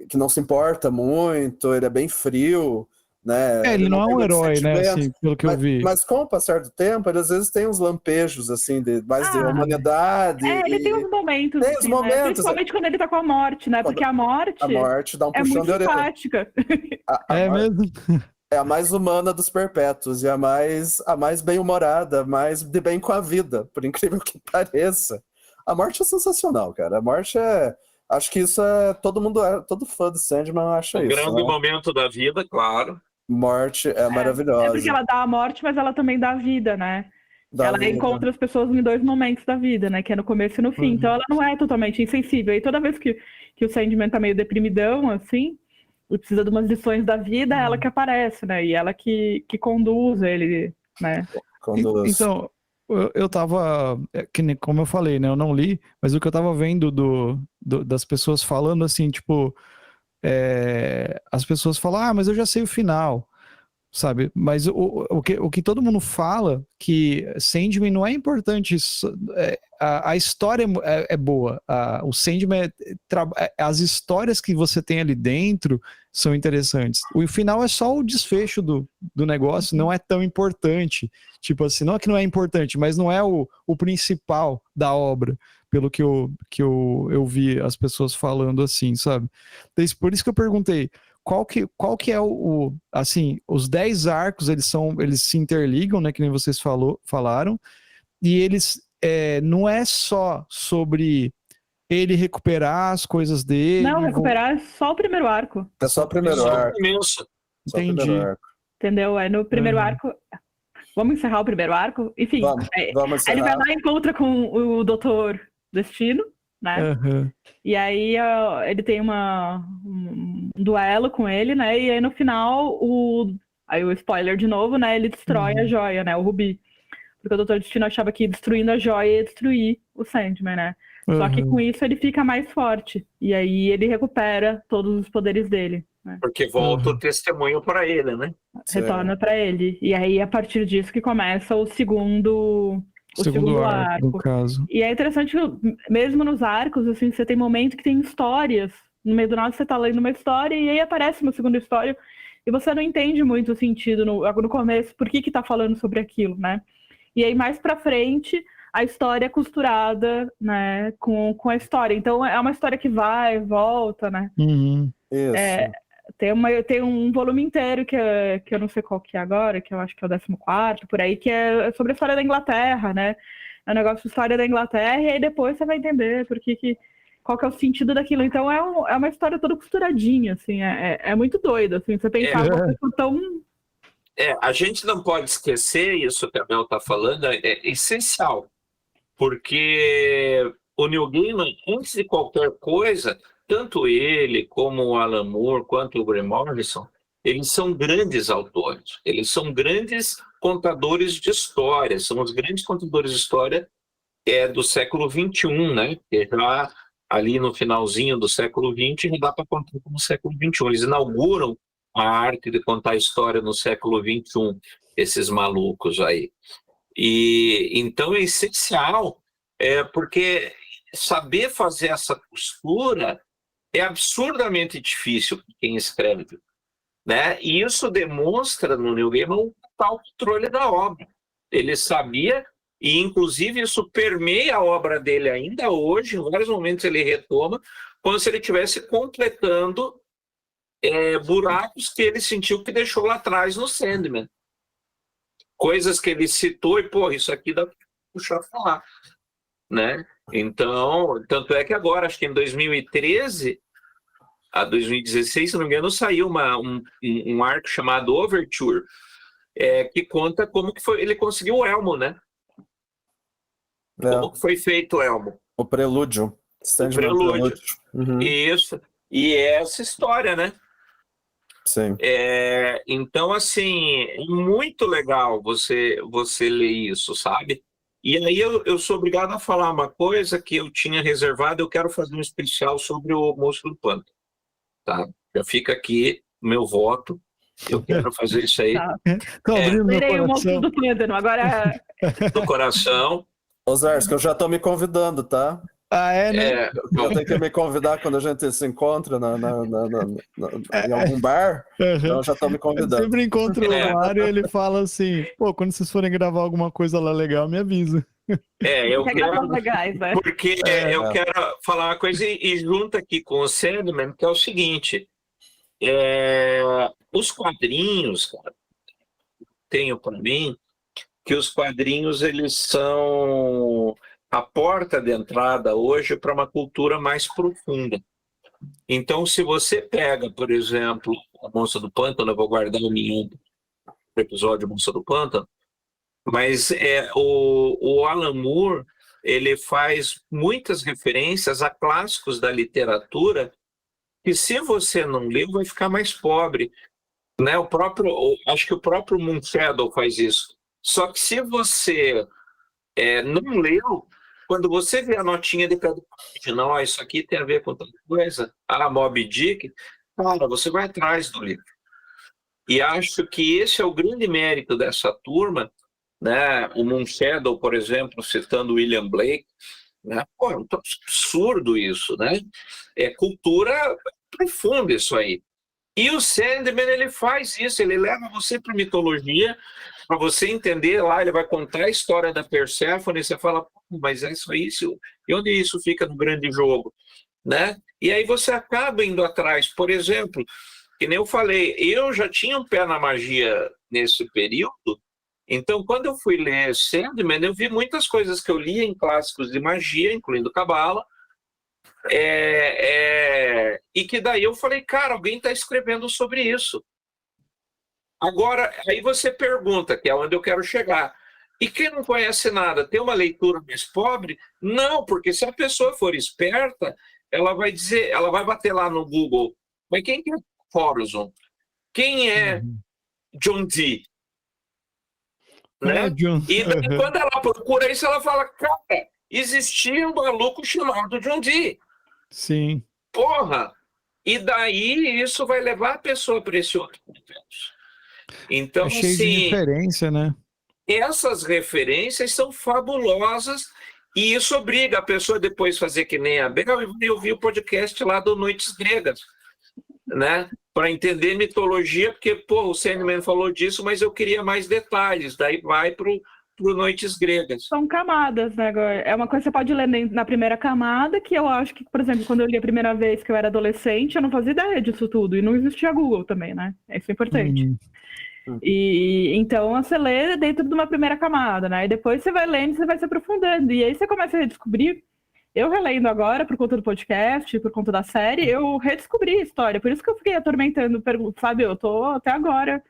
que não se importa muito, ele é bem frio, né? Ele não é um herói, né? Assim, pelo que eu vi. Mas com o passar do tempo, ele às vezes tem uns lampejos, assim, de humanidade. Ele tem uns momentos. Tem uns momentos. Né? Principalmente quando ele tá com a morte, né? Porque a morte dá um puxão de orelha. simpática. Mesmo? É a mais humana dos perpétuos, e a mais bem-humorada, mais de bem com a vida, por incrível que pareça. A morte é sensacional, cara. A morte é... Acho que isso é... Todo fã de Sandman acha isso. Grande momento da vida, claro. Morte é maravilhosa. É porque ela dá a morte, mas ela também dá a vida, né? Ela encontra as pessoas em 2 momentos da vida, né? Que é no começo e no fim. Então ela não é totalmente insensível. E toda vez que o Sandman tá meio deprimidão, assim, e precisa de umas lições da vida, é ela que aparece, né? E ela que conduz ele, né? Então, eu tava, como eu falei, né? Eu não li, mas o que eu tava vendo das pessoas falando assim, tipo, as pessoas falam, mas eu já sei o final, sabe? Mas o que todo mundo fala, que Sandman não é importante, a história é boa, o Sandman, as histórias que você tem ali dentro são interessantes. O final é só o desfecho do negócio, não é tão importante. Tipo assim, não é que não é importante, mas não é o principal da obra, pelo que eu vi as pessoas falando assim, sabe? Então, por isso que eu perguntei, qual que é assim, os 10 arcos, eles se interligam, né, que nem vocês falaram, e eles não é só sobre ele recuperar as coisas dele. Não, recuperar é só o primeiro arco. É só o primeiro arco. Imenso. Entendi. Entendeu? No primeiro arco, Vamos encerrar o primeiro arco? Enfim, Vamos ele vai encerrar. lá e encontra com o Doutor Destino, né? Aham. E aí ele tem um duelo com ele, né? E aí no final, aí o spoiler de novo, né? Ele destrói a joia, né? O Rubi. Porque o Doutor Destino achava que destruindo a joia ia destruir o Sandman, né? Só que com isso ele fica mais forte. E aí ele recupera todos os poderes dele. Né? Porque volta o testemunho para ele, né? Retorna pra ele. E aí, a partir disso que começa o segundo arco, no caso. E é interessante que, mesmo nos arcos, assim, você tem momentos que tem histórias. No meio do nada você tá lendo uma história e aí aparece uma segunda história e você não entende muito o sentido no começo, por que tá falando sobre aquilo, né? E aí, mais pra frente, a história é costurada, né, com a história. Então, é uma história que vai, volta, né? Uhum. Isso. Tem um volume inteiro que eu não sei qual que é agora, que eu acho que é o 14º, por aí, que é sobre a história da Inglaterra, né? É um negócio de história da Inglaterra, e aí depois você vai entender qual que é o sentido daquilo. Então é uma história toda costuradinha, assim, é muito doido, assim, você pensar uma coisa tão... A gente não pode esquecer, isso que a Mel está falando, é essencial, porque o Neil Gaiman, antes de qualquer coisa, tanto ele, como o Alan Moore, quanto o Grant Morrison, eles são grandes autores, eles são grandes contadores de história, são os grandes contadores de história do século XXI, né? Que já ali no finalzinho do século XX já dá para contar como século XXI. Eles inauguram a arte de contar história no século XXI, esses malucos aí. E então é essencial, porque saber fazer essa costura é absurdamente difícil para quem escreve, né? E isso demonstra no Neil Gaiman um total controle da obra. Ele sabia, e inclusive isso permeia a obra dele ainda hoje, em vários momentos ele retoma, como se ele estivesse completando buracos que ele sentiu que deixou lá atrás no Sandman. Coisas que ele citou e, pô, isso aqui dá para puxar para lá, né? Então, tanto é que agora, acho que em 2013 a 2016, se não me engano, saiu um arco chamado Overture, que conta como que ele conseguiu o elmo, né? Como que foi feito o elmo. O prelúdio. O prelúdio. Uhum. Isso. E essa história, né? Sim. Então, assim, é muito legal você ler isso, sabe? E aí eu sou obrigado a falar uma coisa que eu tinha reservado, eu quero fazer um especial sobre o Monstro do Pântano. Tá? Já fica aqui o meu voto. Eu quero fazer isso aí. Tô abrindo meu Lerei o Monstro coração. do Pântano, agora... Do coração. Ô, Zersko, eu já tô me convidando, tá? Ah, né? Eu tenho que me convidar quando a gente se encontra em algum bar. Então eu já tô me Eu convidando. sempre encontro o Mário e ele fala assim, pô, quando vocês forem gravar alguma coisa lá legal, me avisa. Eu quero... legais, né? Porque eu quero falar uma coisa e junto aqui com o Sandman, que é o seguinte, os quadrinhos, cara, tenho para mim que os quadrinhos eles são a porta de entrada hoje para uma cultura mais profunda. Então, se você pega, por exemplo, a Monstro do Pântano, eu vou guardar o meu episódio Monstro do Pântano, mas o Alan Moore ele faz muitas referências a clássicos da literatura que, se você não leu, vai ficar mais pobre, né? Acho que o próprio Moonshadow faz isso. Só que se você não leu, quando você vê a notinha de cada página, isso aqui tem a ver com outra coisa, Moby Dick, cara, você vai atrás do livro. E acho que esse é o grande mérito dessa turma, né? O Moonshadow, por exemplo, citando William Blake, né? Pô, é um absurdo isso, né? É cultura profunda isso aí. E o Sandman, ele faz isso, ele leva você para mitologia, para você entender lá, ele vai contar a história da Perséfone, e você fala, mas é só isso? E onde isso fica no grande jogo? Né? E aí você acaba indo atrás. Por exemplo, que nem eu falei, eu já tinha um pé na magia nesse período, então quando eu fui ler Sandman, eu vi muitas coisas que eu lia em clássicos de magia, incluindo Cabala, e que daí eu falei, cara, alguém está escrevendo sobre isso. Agora, aí você pergunta, que é onde eu quero chegar. E quem não conhece nada, tem uma leitura mais pobre? Não, porque se a pessoa for esperta, ela vai dizer, ela vai bater lá no Google, mas quem que é Horizon? Quem é John Dee? Né? E daí, quando ela procura isso, ela fala, cara, existia um maluco chamado John Dee. Sim. Porra! E daí isso vai levar a pessoa para esse outro universo. Então, É cheio de referência, né? Essas referências são fabulosas e isso obriga a pessoa depois a fazer que nem a Bel e ouvir o podcast lá do Noites Gregas, né? Para entender mitologia, porque, pô, o Sandman falou disso, mas eu queria mais detalhes, daí vai pro Noites Gregas. São camadas, né? É uma coisa que você pode ler na primeira camada, que eu acho que, por exemplo, quando eu li a primeira vez que eu era adolescente, eu não fazia ideia disso tudo, e não existia Google também, né? Isso é importante. E então você lê dentro de uma primeira camada, né? E depois você vai lendo, você vai se aprofundando. E aí você começa a redescobrir. Eu relendo agora, por conta do podcast, por conta da série, eu redescobri a história. Por isso que eu fiquei atormentando, sabe? Eu tô até agora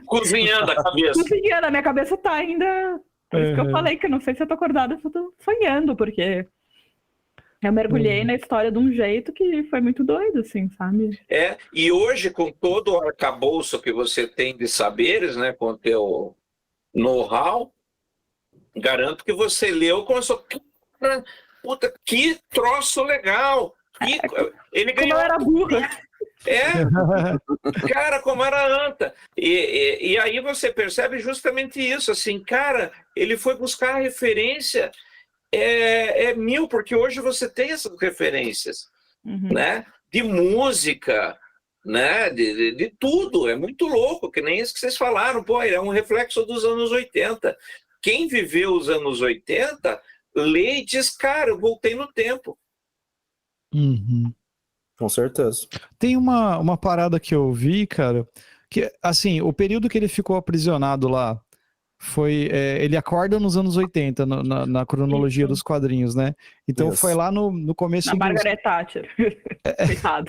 cozinhando a cabeça. Cozinhando, a minha cabeça tá ainda. Por isso que eu falei que eu não sei se eu tô acordada, se eu tô sonhando, porque eu mergulhei na história de um jeito que foi muito doido, assim, sabe? E hoje, com todo o arcabouço que você tem de saberes, né, com o teu know-how, garanto que você leu com a sua... Puta, que troço legal! Ele ganhou... Como eu era burra. Cara, como era anta. E aí você percebe justamente isso, assim, cara, ele foi buscar a referência... mil, porque hoje você tem essas referências, né? De música, né? De tudo, é muito louco, que nem isso que vocês falaram, pô, é um reflexo dos anos 80. Quem viveu os anos 80, lê e diz, cara, eu voltei no tempo. Com certeza. Tem uma parada que eu vi, cara, que, assim, o período que ele ficou aprisionado lá, foi, ele acorda nos anos 80, na cronologia dos quadrinhos, né? Então foi lá no começo... Na Margaret Thatcher. Coitado.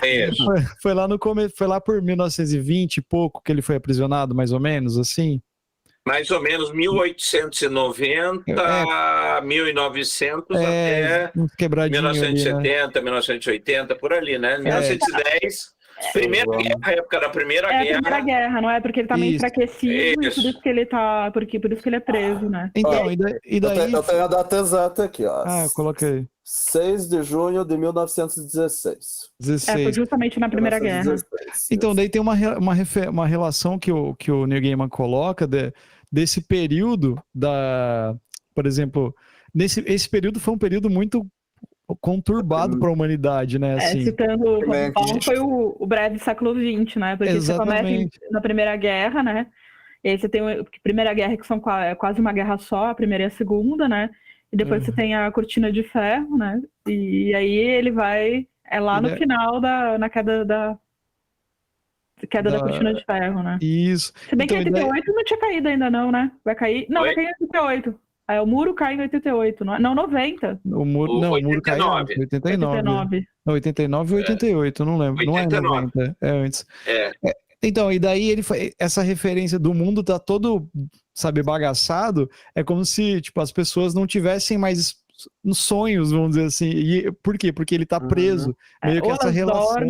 Foi lá no começo, foi lá por 1920 e pouco que ele foi aprisionado, mais ou menos, assim? Mais ou menos 1890, 1900 até 1970, ali, né? 1980, por ali, né? 1910... Primeira guerra, época da Primeira Guerra. A Primeira Guerra, não é? Porque ele tá meio enfraquecido e por isso que ele tá. Por isso que ele é preso, né? Então, e daí... Eu tenho a data exata aqui, ó. Coloquei. 6 de junho de 1916. Foi justamente na Primeira Guerra. Então, daí tem uma relação que o Neil Gaiman coloca desse período por exemplo, esse período foi um período muito conturbado para a humanidade, né? Assim. Citando o foi o breve século XX, né? Porque você começa na Primeira Guerra, né? E aí você tem a Primeira Guerra, que são quase uma guerra só, a Primeira e a Segunda, né? E depois você tem a Cortina de Ferro, né? E aí ele vai... lá no final, na queda da Cortina de Ferro, né? Isso. Se bem que em 88 não tinha caído ainda não, né? Vai cair... Não, vai cair em 88. O muro cai em 88, não é? Não, 90. O muro cai em 89. Não, 89 e 88, não lembro. 89. Não é 90, é antes. Então, e daí essa referência do mundo tá todo, sabe, bagaçado, é como se, tipo, as pessoas não tivessem mais sonhos, vamos dizer assim. E por quê? Porque ele tá preso. Meio que essa relação.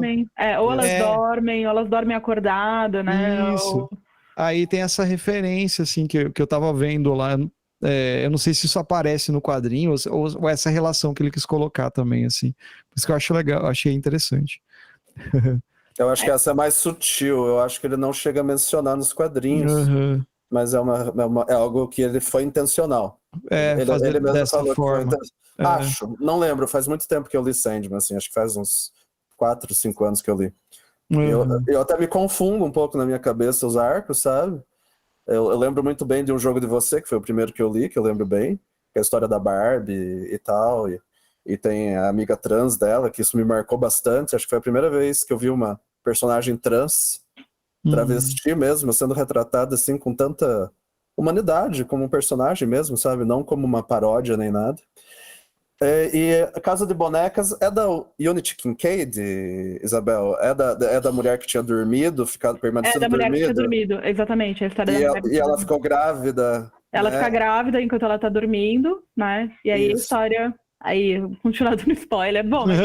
Ou elas dormem acordadas, né? Isso. Aí tem essa referência, assim, que eu tava vendo lá. Eu não sei se isso aparece no quadrinho ou essa relação que ele quis colocar também, assim. Por isso que eu acho legal, achei interessante. Eu acho que essa é mais sutil, eu acho que ele não chega a mencionar nos quadrinhos, mas é algo que ele foi intencional. Ele mesmo dessa falou forma. Que foi acho, não lembro, faz muito tempo que eu li Sandman, assim, acho que faz uns 4, 5 anos que eu li. Eu até me confundo um pouco na minha cabeça os arcos, sabe? Eu lembro muito bem de Um Jogo de Você, que foi o primeiro que eu li, que eu lembro bem, que é a história da Barbie e tal, e tem a amiga trans dela, que isso me marcou bastante. Acho que foi a primeira vez que eu vi uma personagem trans, travesti mesmo, sendo retratada assim com tanta humanidade, como um personagem mesmo, sabe? Não como uma paródia nem nada. E a Casa de Bonecas é da Unity Kincaid, Isabel? É da mulher que tinha dormido, permanecido Da mulher que tinha dormido? dormido, exatamente. A história da mulher que E tinha ela dormido. ficou grávida. Ela né? fica grávida enquanto ela tá dormindo, né? E aí a Isso. história. Aí, continuando no spoiler, bom, mas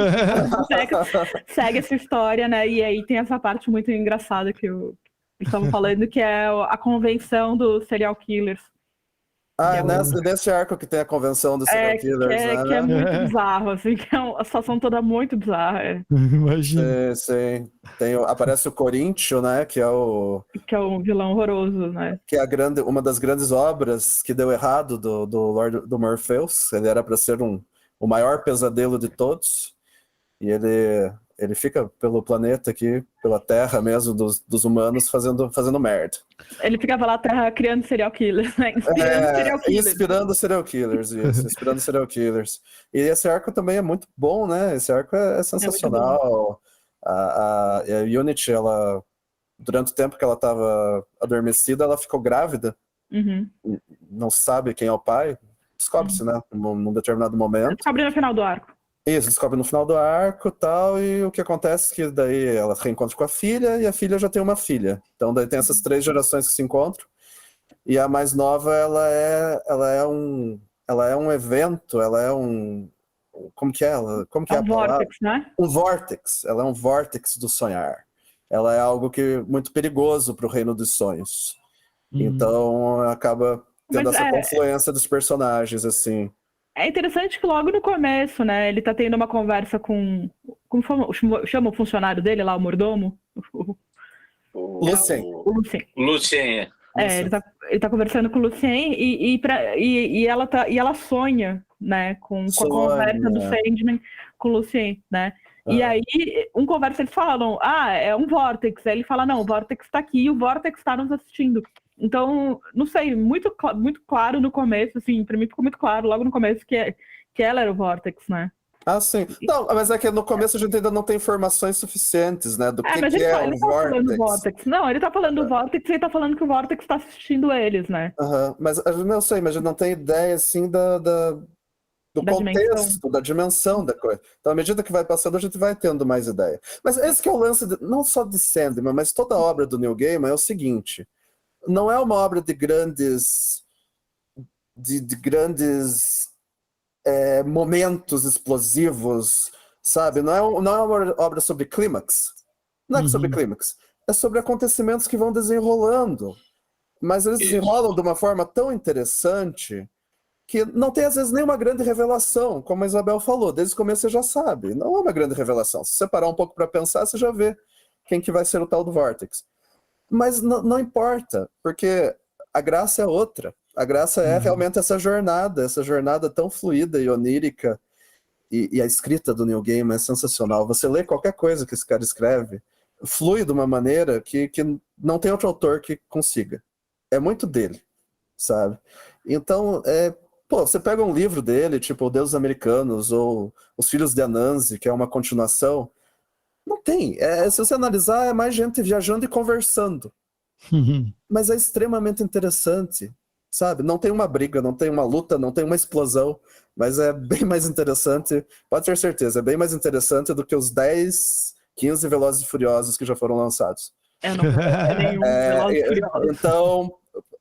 segue essa história, né? E aí tem essa parte muito engraçada que eles estavam falando, que é a convenção dos serial killers. É nesse arco que tem a convenção dos serial killers, né? Que é muito bizarro, assim, que é a situação toda muito bizarra. Imagina. Sim. Aparece o Coríntio, né? Que é Que é um vilão horroroso, né? que é uma das grandes obras que deu errado do Morpheus. Ele era para ser o maior pesadelo de todos. E ele fica pelo planeta aqui, pela Terra mesmo, dos humanos, fazendo merda. Ele ficava lá na Terra criando serial killers, né? Inspirando serial killers, isso. Inspirando serial killers. E esse arco também é muito bom, né? Esse arco é sensacional. A Unity, ela, durante o tempo que ela estava adormecida, ela ficou grávida. Uhum. Não se sabe quem é o pai. Descobre-se, né? Num determinado momento. Descobre no final do arco. Isso, descobre no final do arco e tal, e o que acontece é que daí ela reencontra com a filha, e a filha já tem uma filha. Então daí tem essas 3 gerações que se encontram, e a mais nova, ela é um evento, como que é ela? Como que é um a palavra? vórtex, né? Um vórtex, ela é um vórtex do sonhar. Ela é algo muito perigoso para o reino dos sonhos. Então acaba tendo essa confluência dos personagens, assim. É interessante que logo no começo, né, ele tá tendo uma conversa com... Como chama o funcionário dele lá, o mordomo? O Lucien. Ele tá conversando com o Lucien e ela sonha, né, com a conversa do Sandman com o Lucien, né? E aí, eles falam, é um vórtex. Aí ele fala, não, o vórtex tá aqui e o vórtex tá nos assistindo. Então, não sei, muito claro no começo, assim, pra mim ficou muito claro logo no começo que ela era o vórtex, né? Sim. Não, mas é que no começo a gente ainda não tem informações suficientes, né, do que é ele um tá falando do vórtex. vórtex. Não, ele tá falando do vórtex e ele tá falando que o vórtex tá assistindo eles, né? Mas eu não sei, mas a gente não tem ideia, assim, do contexto, da dimensão da coisa. Então, à medida que vai passando, a gente vai tendo mais ideia. Mas esse que é o lance, não só de Sandman, mas toda a obra do Neil Gaiman é o seguinte: não é uma obra de grandes momentos explosivos, sabe? Não é uma obra sobre clímax. Não é sobre clímax. É sobre acontecimentos que vão desenrolando. Mas eles desenrolam de uma forma tão interessante que não tem, às vezes, nenhuma grande revelação, como a Isabel falou. Desde o começo você já sabe. Não é uma grande revelação. Se você parar um pouco para pensar, você já vê quem que vai ser o tal do Vortex. Mas não importa, porque a graça é outra. A graça é realmente essa jornada tão fluida e onírica. E a escrita do Neil Gaiman é sensacional. Você lê qualquer coisa que esse cara escreve, flui de uma maneira que não tem outro autor que consiga. É muito dele, sabe? Então, você pega um livro dele, tipo O Deus dos Americanos, ou Os Filhos de Anansi, que é uma continuação, não tem. Se você analisar, é mais gente viajando e conversando. Mas é extremamente interessante, sabe? Não tem uma briga, não tem uma luta, não tem uma explosão, mas é bem mais interessante, pode ter certeza, é bem mais interessante do que os 10, 15 Velozes e Furiosos que já foram lançados. Eu não vou nenhum Velozes e Furiosos. Então,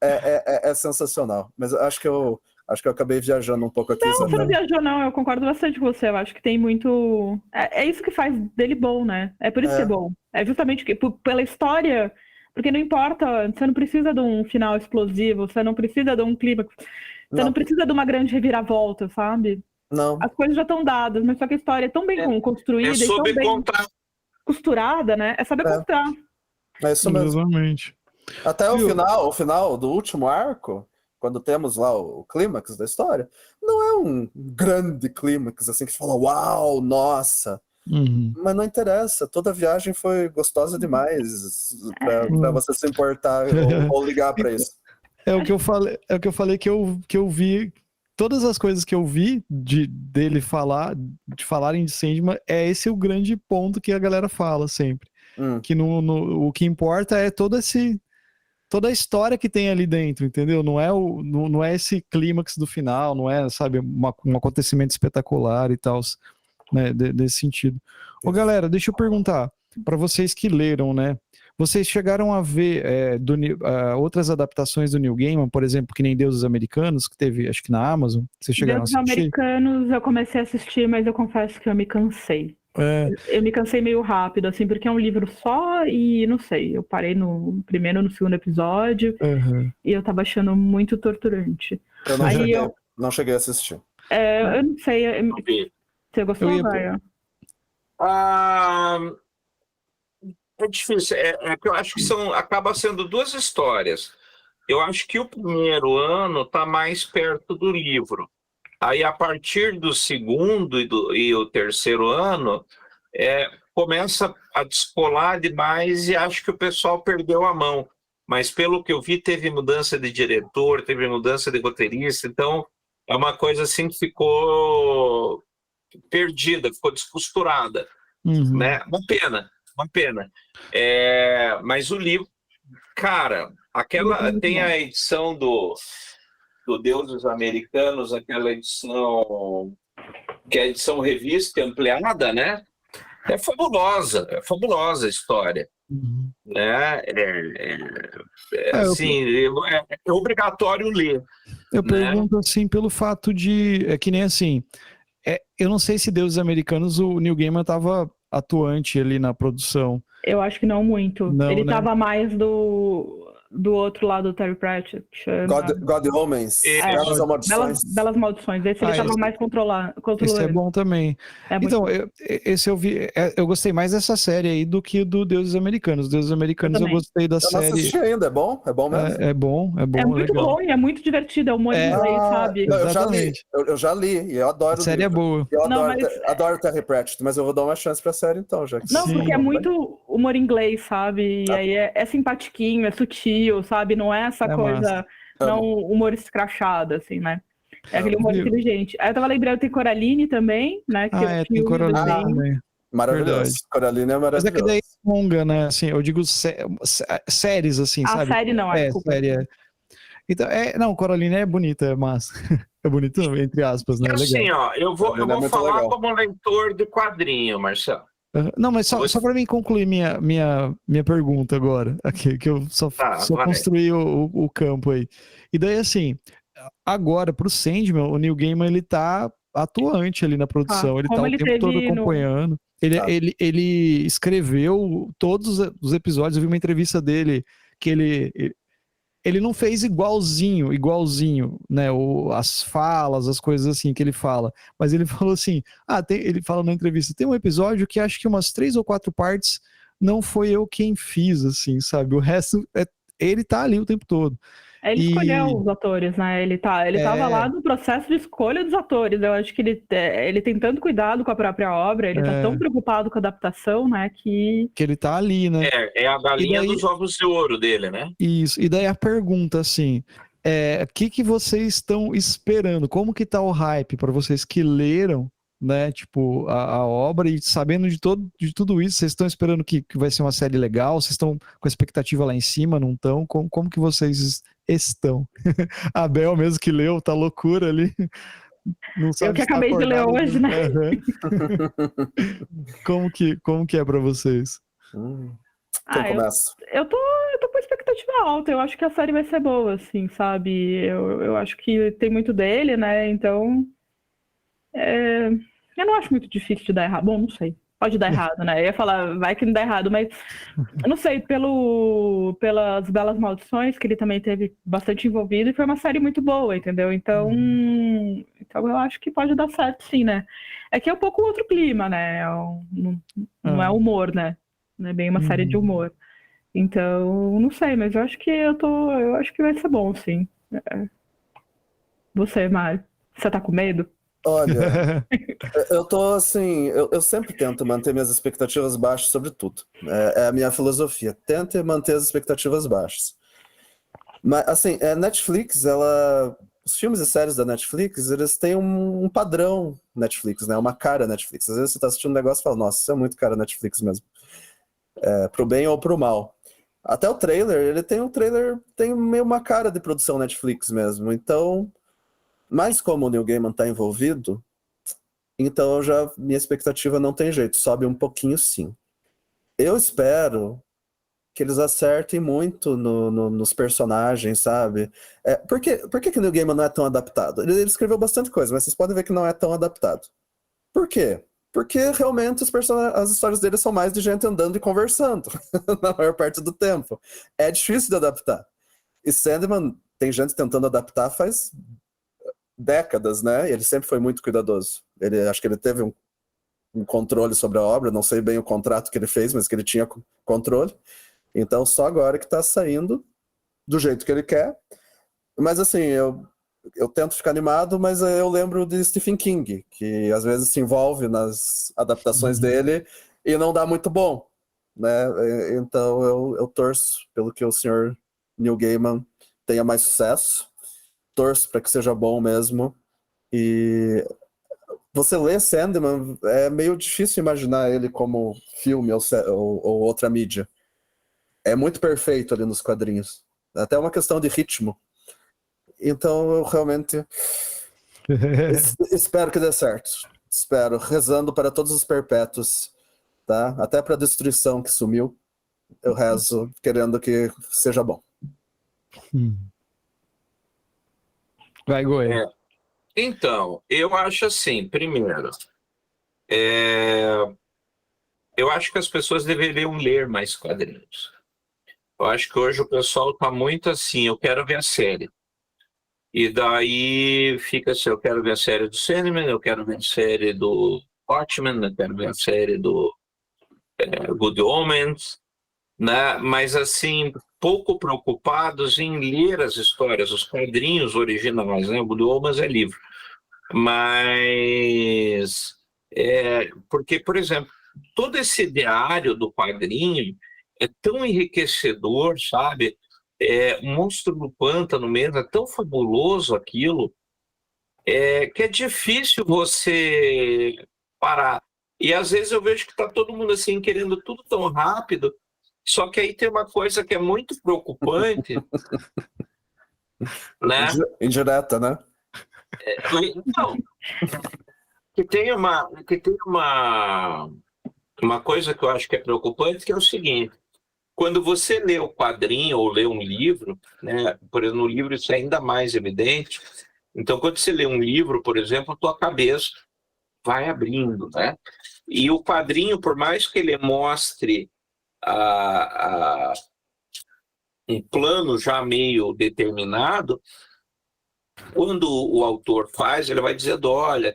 é sensacional. Mas acho que eu acabei viajando um pouco aqui. Não, você não viajou, não. Eu concordo bastante com você. Eu acho que tem muito... É isso que faz dele bom, né? É por isso que é bom. É justamente pela história... Porque não importa, você não precisa de um final explosivo, você não precisa de um clímax, você não precisa de uma grande reviravolta, sabe? Não. As coisas já estão dadas, mas só que a história é tão bem construída e tão bem costurada, né? É saber contar. É isso mesmo. Exatamente. Até o final do último arco, quando temos lá o clímax da história, não é um grande clímax, assim, que você fala, uau, nossa... Mas não interessa, toda viagem foi gostosa demais pra você se importar ou ligar pra isso. É o que eu falei que eu vi, todas as coisas que eu vi de falarem de Sandman, esse o grande ponto que a galera fala sempre. Que o que importa é todo esse toda a história que tem ali dentro, entendeu? Não é esse clímax do final, não é, sabe, um acontecimento espetacular e tal, né, desse sentido. Ô, galera, deixa eu perguntar, para vocês que leram, né, vocês chegaram a ver outras adaptações do Neil Gaiman, por exemplo, que nem Deuses Americanos, que teve, acho que na Amazon, vocês chegaram Deuses a assistir? Americanos eu comecei a assistir, mas eu confesso que eu me cansei. Eu me cansei meio rápido, assim, porque é um livro só e não sei, eu parei no primeiro, no segundo episódio e eu tava achando muito torturante. Eu não cheguei a assistir. Eu não sei, você gostou, Gaia? É difícil, que eu acho que acaba sendo duas histórias. Eu acho que o primeiro ano está mais perto do livro. Aí, a partir do segundo e o terceiro ano, começa a descolar demais e acho que o pessoal perdeu a mão. Mas, pelo que eu vi, teve mudança de diretor, teve mudança de roteirista, então é uma coisa assim que ficou perdida, ficou descosturada. Né? Uma pena. Mas o livro, cara, tem a edição do Deuses Americanos, aquela edição que é a edição revista ampliada, né? É fabulosa a história. Né? Assim, é obrigatório ler. Eu pergunto assim pelo fato de, que nem assim, eu não sei se Deuses Americanos o Neil Gaiman estava atuante ali na produção. Eu acho que não muito. Ele estava mais do outro lado do Terry Pratchett. God Omens. Belas Maldições. Belas Maldições. Esse ele estava mais controlando. Esse é bom também. Então, esse eu vi. Eu gostei mais dessa série aí do que do Deuses Americanos. Deuses Americanos eu gostei da série. Eu não assisti ainda, é bom? É bom mesmo? É bom. É muito legal. bom e é muito divertido. É humor inglês, sabe? Eu já li e eu adoro. A série é boa. Eu adoro o Terry Pratchett, mas eu vou dar uma chance pra série então, já que porque é muito humor inglês, sabe? E aí é simpatiquinho, é sutil, sabe? Não é essa coisa, não humor escrachado, assim, né? É aquele humor inteligente. Aí eu tava lembrando, tem Coraline também, né? Que tem Coraline também. Maravilhoso. Coraline é maravilhoso. Mas é que daí é longa, né? Assim, eu digo séries, assim, sabe? A série não, série. Então, Coraline é bonita, é massa. É bonito, entre aspas, né? Assim, legal. Eu vou falar como leitor de quadrinho, Marcelo. Não, mas só para mim concluir minha pergunta agora, aqui, que eu só construí o campo aí. E daí, assim, agora, pro Sandman, o Neil Gaiman, ele tá atuante ali na produção, ele tá o tempo todo acompanhando. Ele escreveu todos os episódios, eu vi uma entrevista dele, que ele não fez igualzinho, né, as falas, as coisas assim que ele fala, mas ele falou assim, ele fala na entrevista, tem um episódio que acho que umas 3 ou 4 partes não foi eu quem fiz, assim, sabe, o resto, ele tá ali o tempo todo. Ele escolheu os atores, né, ele tava lá no processo de escolha dos atores, eu acho que ele tem tanto cuidado com a própria obra, ele tá tão preocupado com a adaptação, né, que ele tá ali, né. É a galinha dos ovos de ouro dele, né. Isso, e daí a pergunta, assim, o que vocês estão esperando, como que tá o hype para vocês que leram, né, tipo, a obra e sabendo de tudo isso, vocês estão esperando que vai ser uma série legal, vocês estão com a expectativa lá em cima, não estão? Como que vocês estão? A Bel mesmo que leu, tá loucura ali. Não sabe eu que acabei de ler hoje, né? Como que é para vocês? Quem começa? Eu tô com expectativa alta, eu acho que a série vai ser boa, assim, sabe? Eu acho que tem muito dele, né, então... eu não acho muito difícil de dar errado. Bom, não sei. Pode dar errado, né? Eu ia falar, vai que não dá errado, mas eu não sei, pelas Belas Maldições, que ele também teve bastante envolvido, e foi uma série muito boa, entendeu? Então eu acho que pode dar certo, sim, né? É que é um pouco outro clima, né? Não é humor, né? Não é bem uma série de humor. Então, não sei, mas eu acho que eu acho que vai ser bom, sim. Você, Mário, você tá com medo? Olha, eu tô assim, eu sempre tento manter minhas expectativas baixas sobre tudo. É a minha filosofia, tente manter as expectativas baixas. Mas assim, Netflix, os filmes e séries da Netflix, eles têm um padrão Netflix, né? Uma cara Netflix. Às vezes você tá assistindo um negócio e fala, nossa, isso é muito cara Netflix mesmo. Pro bem ou pro mal. Até o trailer, ele tem um trailer, tem meio uma cara de produção Netflix mesmo. Então, mas como o Neil Gaiman tá envolvido, então minha expectativa não tem jeito, sobe um pouquinho sim. Eu espero que eles acertem muito nos personagens, sabe? Por que o Neil Gaiman não é tão adaptado? Ele escreveu bastante coisa, mas vocês podem ver que não é tão adaptado. Por quê? Porque realmente as histórias dele são mais de gente andando e conversando, na maior parte do tempo. É difícil de adaptar. E Sandman, tem gente tentando adaptar faz décadas, né? Ele sempre foi muito cuidadoso. Acho que ele teve um controle sobre a obra, não sei bem o contrato que ele fez, mas que ele tinha controle. Então, só agora que está saindo do jeito que ele quer. Mas, assim, eu tento ficar animado, mas eu lembro de Stephen King, que às vezes se envolve nas adaptações dele e não dá muito bom, né? Então, eu torço pelo que o senhor Neil Gaiman tenha mais sucesso. Torço para que seja bom mesmo. E você lê Sandman, é meio difícil imaginar ele como filme ou outra mídia. É muito perfeito ali nos quadrinhos. Até uma questão de ritmo. Então eu realmente espero que dê certo. Espero, rezando para todos os perpétuos, tá? Até para a destruição que sumiu. Eu rezo querendo que seja bom. Vai, Goi. Então, eu acho assim, primeiro, eu acho que as pessoas deveriam ler mais quadrinhos. Eu acho que hoje o pessoal está muito assim, eu quero ver a série. E daí fica assim, eu quero ver a série do Sandman, eu quero ver a série do Watchmen, eu quero ver a série do Good Omens, né? Mas assim, pouco preocupados em ler as histórias, os quadrinhos originais, né? O Good Omens é livro. Mas, porque, por exemplo, todo esse ideário do quadrinho é tão enriquecedor, sabe? Monstro do Pântano mesmo, é tão fabuloso aquilo, que é difícil você parar. E às vezes eu vejo que está todo mundo assim querendo tudo tão rápido, só que aí tem uma coisa que é muito preocupante, né? Indireta, né? Então, que tem uma coisa que eu acho que é preocupante, que é o seguinte: quando você lê o quadrinho ou lê um livro, né, por exemplo, no livro isso é ainda mais evidente. Então, quando você lê um livro, por exemplo, a tua cabeça vai abrindo, né? E o quadrinho, por mais que ele mostre um plano já meio determinado, quando o autor faz, ele vai dizendo, olha,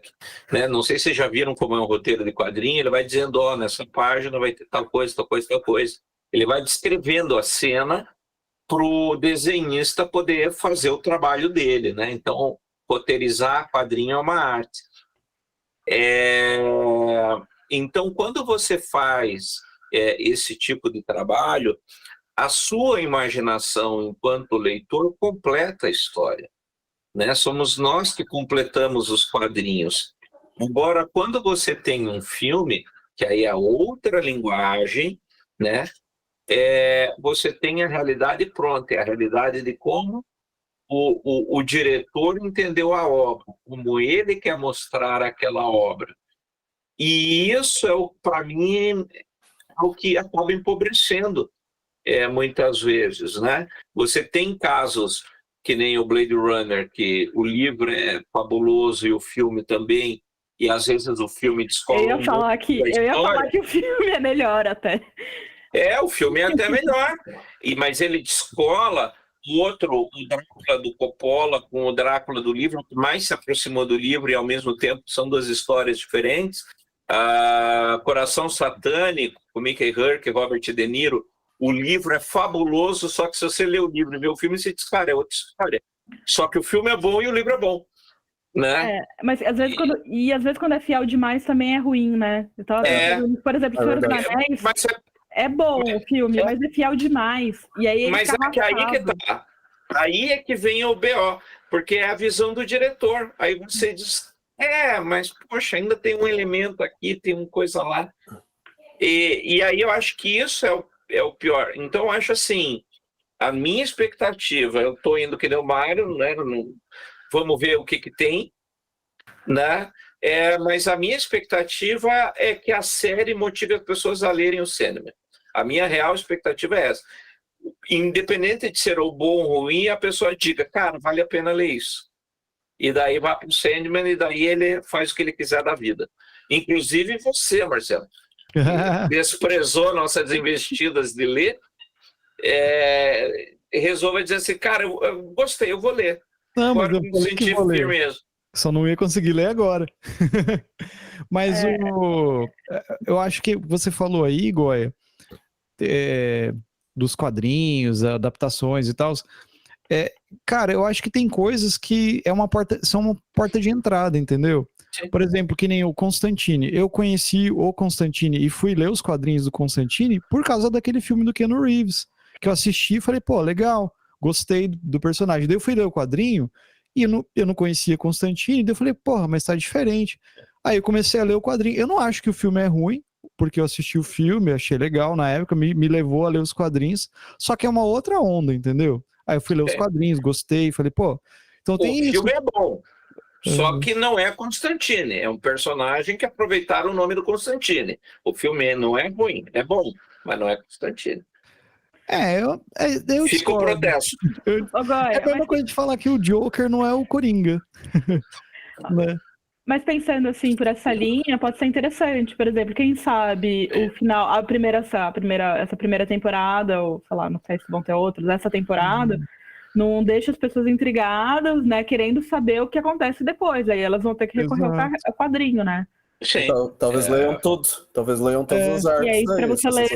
né, não sei se vocês já viram como é um roteiro de quadrinho, ele vai dizendo, ó, nessa página vai ter tal coisa, tal coisa, tal coisa. Ele vai descrevendo a cena para o desenhista poder fazer o trabalho dele, né? Então, roteirizar quadrinho é uma arte. Então, quando você faz esse tipo de trabalho, a sua imaginação enquanto leitor completa a história, né? Somos nós que completamos os quadrinhos. Agora, quando você tem um filme, que aí é outra linguagem, né? Você tem a realidade pronta, é a realidade de como o diretor entendeu a obra, como ele quer mostrar aquela obra. E isso para mim, é o que acaba empobrecendo muitas vezes, né? Você tem casos que nem o Blade Runner, que o livro é fabuloso e o filme também, e às vezes o filme descola eu ia falar que o filme é melhor até. O filme é até melhor, mas ele descola o Drácula do Coppola com o Drácula do livro, que mais se aproximou do livro e ao mesmo tempo são duas histórias diferentes. Coração Satânico, com Mickey Rourke e Robert De Niro, o livro é fabuloso, só que se você lê o livro e vê o filme, você diz, cara, é outra história. Só que o filme é bom e o livro é bom, né? Mas às vezes quando é fiel demais também é ruim, né? Por exemplo, Senhor dos Anéis é bom o filme, mas é fiel demais. E aí mas aí que tá. Aí é que vem o BO, porque é a visão do diretor. Aí você diz, mas poxa, ainda tem um elemento aqui, tem uma coisa lá. E aí eu acho que isso é o pior. Então, eu acho assim, a minha expectativa, eu tô indo que nem o Mário, né? Vamos ver o que tem, né? Mas a minha expectativa é que a série motive as pessoas a lerem o Sandman. A minha real expectativa é essa. Independente de ser ou bom ou ruim, a pessoa diga, cara, vale a pena ler isso. E daí vai para o Sandman e daí ele faz o que ele quiser da vida. Inclusive você, Marcelo, que desprezou nossas investidas de ler, resolva dizer assim, cara, eu gostei, eu vou ler. Não, agora mas eu falei que vou ler. Mesmo. Só não ia conseguir ler agora. Mas eu acho que você falou aí, Goya, dos quadrinhos, adaptações e tal. Cara, eu acho que tem coisas que são uma porta de entrada, entendeu? Sim. Por exemplo, que nem o Constantine. Eu conheci o Constantine e fui ler os quadrinhos do Constantine por causa daquele filme do Keanu Reeves, que eu assisti e falei, pô, legal, gostei do personagem. Daí eu fui ler o quadrinho e eu não conhecia Constantine, daí eu falei, porra, mas tá diferente. Aí eu comecei a ler o quadrinho. Eu não acho que o filme é ruim, porque eu assisti o filme, achei legal na época, me levou a ler os quadrinhos, só que é uma outra onda, entendeu? Aí eu fui ler os quadrinhos, gostei, falei, pô, então tem isso. O filme é bom, só que não é Constantine, é um personagem que aproveitaram o nome do Constantine. O filme não é ruim, é bom, mas não é Constantine. Eu Fica o protesto. É a mesma coisa de falar que o Joker não é o Coringa. Né? Mas pensando assim, por essa linha, pode ser interessante. Por exemplo, quem sabe o final, essa primeira temporada, ou sei lá, não sei se vão ter outras, essa temporada, não deixa as pessoas intrigadas, né, querendo saber o que acontece depois. Aí elas vão ter que recorrer ao quadrinho, né? Sim. Então, talvez leiam tudo. Talvez leiam todos os arcos. E aí, pra você ler...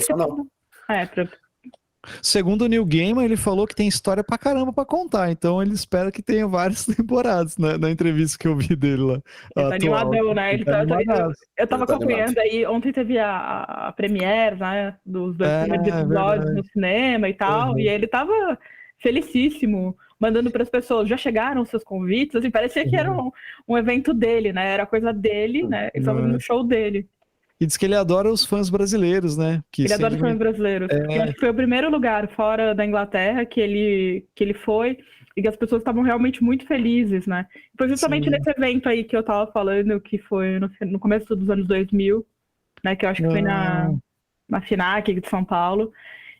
Segundo o Neil Gaiman, ele falou que tem história pra caramba pra contar, então ele espera que tenha várias temporadas na entrevista que eu vi dele lá. Ele tá animadão, né? Eu tava acompanhando aí, ontem teve a premiere, né, dos 2 primeiros episódios no cinema e tal, e ele tava felicíssimo, mandando para as pessoas, já chegaram os seus convites, assim, parecia que era um evento dele, né, era coisa dele, né, ele estava no show dele. E diz que ele adora os fãs brasileiros, né? Ele adora os fãs brasileiros. Porque acho que foi o primeiro lugar fora da Inglaterra que ele foi e que as pessoas estavam realmente muito felizes, né? Foi justamente nesse evento aí que eu tava falando, que foi no começo dos anos 2000, né? Que eu acho que foi na FINAC de São Paulo.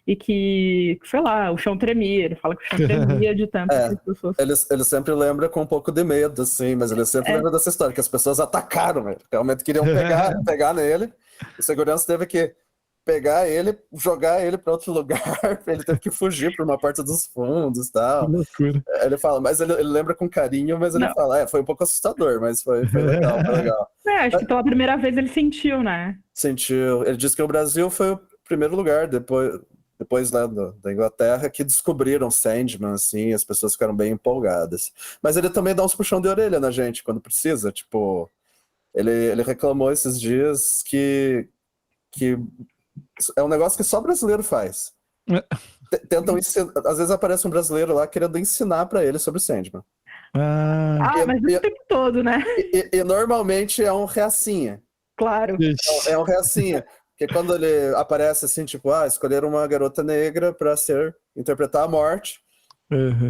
E que, sei lá, o chão tremia. Ele fala que o chão tremia de tanto que as pessoas... Ele sempre lembra com um pouco de medo, assim, mas ele sempre lembra dessa história, que as pessoas atacaram, velho. Realmente queriam pegar nele. O segurança teve que pegar ele, jogar ele para outro lugar, ele teve que fugir para uma parte dos fundos e tal. Que loucura. Ele fala, mas ele lembra com carinho, mas ele fala, foi um pouco assustador, mas foi legal, foi legal. Acho que pela primeira vez ele sentiu, né? Sentiu. Ele disse que o Brasil foi o primeiro lugar, depois lá da Inglaterra, que descobriram Sandman, assim, as pessoas ficaram bem empolgadas. Mas ele também dá uns puxão de orelha na gente, quando precisa, tipo... Ele reclamou esses dias que é um negócio que só brasileiro faz. Tentam ensinar... Às vezes aparece um brasileiro lá querendo ensinar pra ele sobre Sandman. Mas o tempo todo, né? E normalmente é um reacinha. Claro. É um reacinha. Porque quando ele aparece assim, tipo, escolheram uma garota negra pra interpretar a morte,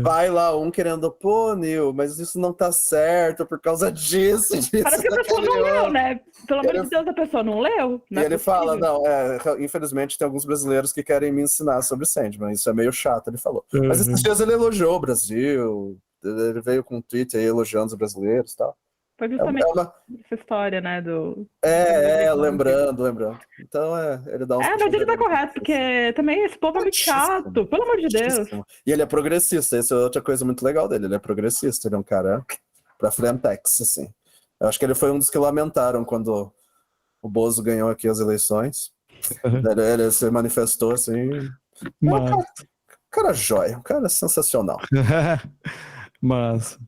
vai lá querendo, pô, Neil, mas isso não tá certo por causa disso. Parece que a pessoa não leu, né? Pelo amor de Deus, a pessoa não leu. E ele fala, infelizmente tem alguns brasileiros que querem me ensinar sobre Sandman, isso é meio chato, ele falou. Mas esses dias ele elogiou o Brasil, ele veio com um tweet aí elogiando os brasileiros e tal. Foi justamente essa história, né? Lembrando. Então, ele dá uns... mas ele tá correto, porque também esse povo é muito chato, pelo amor de Deus. E ele é progressista, essa é outra coisa muito legal dele, ele é progressista, ele é um cara pra frentex, assim. Eu acho que ele foi um dos que lamentaram quando o Bozo ganhou aqui as eleições. Ele se manifestou, assim... Um cara jóia, um cara sensacional. Mas...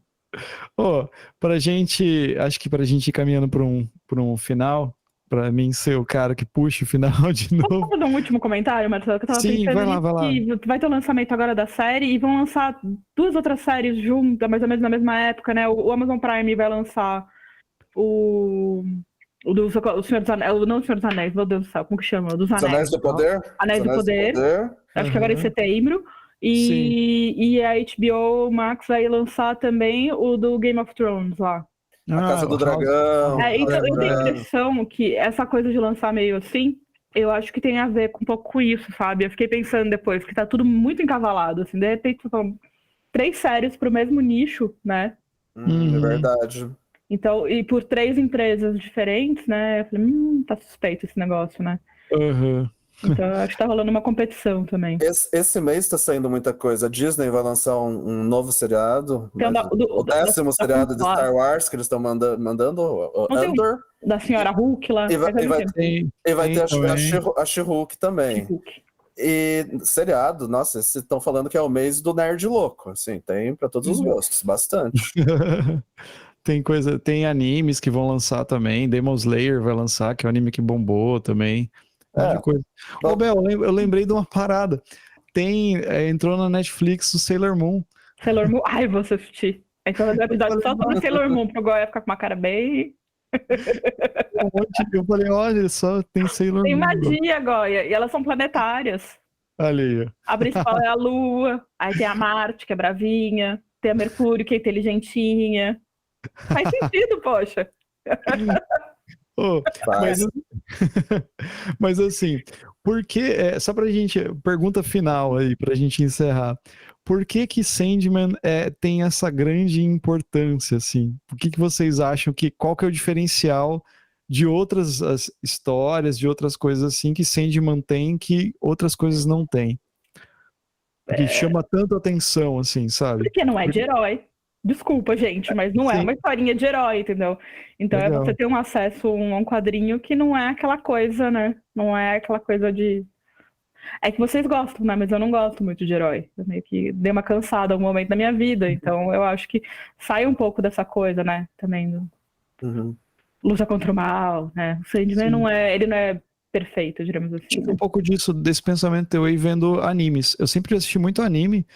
acho que pra gente ir caminhando pra um final, pra mim ser o cara que puxa o final de novo. Posso fazer um último comentário, Marcelo? Que eu tava Sim, pensando vai lá. que vai ter o lançamento agora da série e vão lançar 2 outras séries juntas, mais ou menos na mesma época, né? O Amazon Prime vai lançar O Senhor dos Anéis, não o Senhor dos Anéis, meu Deus do céu, como que chama? Dos Os Anéis do Poder? Anéis do Poder. Acho que agora em setembro. E a HBO Max vai lançar também o do Game of Thrones lá. A Casa do Dragão. Então, eu tenho a impressão que essa coisa de lançar meio assim, eu acho que tem a ver com um pouco com isso, sabe? Eu fiquei pensando depois, que tá tudo muito encavalado, assim, de repente são 3 séries pro mesmo nicho, né? É verdade. Então, e por 3 empresas diferentes, né? Eu falei, tá suspeito esse negócio, né? Então, eu acho que tá rolando uma competição também. Esse mês tá saindo muita coisa. A Disney vai lançar um novo seriado. O 10º seriado de Star Wars que eles estão mandando, o Andor. Da Senhora Hulk lá. E vai ter a She-Hulk também. E seriado, nossa, vocês estão falando que é o mês do nerd louco. Assim, tem para todos os gostos, bastante. Tem animes que vão lançar também. Demon Slayer vai lançar, que é um anime que bombou também. Coisa. Ô, Bel, eu lembrei de uma parada. Entrou na Netflix o Sailor Moon. Sailor Moon? Ai, vou assistir. Então o episódio só sobre Sailor Moon, pro Goya ficar com uma cara bem... Eu falei, olha só, tem Sailor Moon. Tem magia, Goya, e elas são planetárias. Olha aí. A principal é a Lua, aí tem a Marte, que é bravinha, tem a Mercúrio, que é inteligentinha. Faz sentido, poxa. Mas assim, por que, só pra gente, pergunta final aí, pra gente encerrar, por que Sandman tem essa grande importância, assim? Por que vocês acham qual que é o diferencial de outras histórias, de outras coisas assim, que Sandman tem, que outras coisas não têm? Que chama tanto atenção, assim, sabe? Porque não é de herói. Desculpa, gente, mas não é uma historinha de herói, entendeu? Então Legal. É você ter um acesso a um quadrinho que não é aquela coisa, né? Não é aquela coisa de... É que vocês gostam, né? Mas eu não gosto muito de herói. Eu meio que dei uma cansada em algum momento da minha vida. Então eu acho que sai um pouco dessa coisa, né? Também do... luta contra o mal, né? O Sandman ele não é perfeito, digamos assim. Tive um pouco desse pensamento teu aí vendo animes. Eu sempre assisti muito anime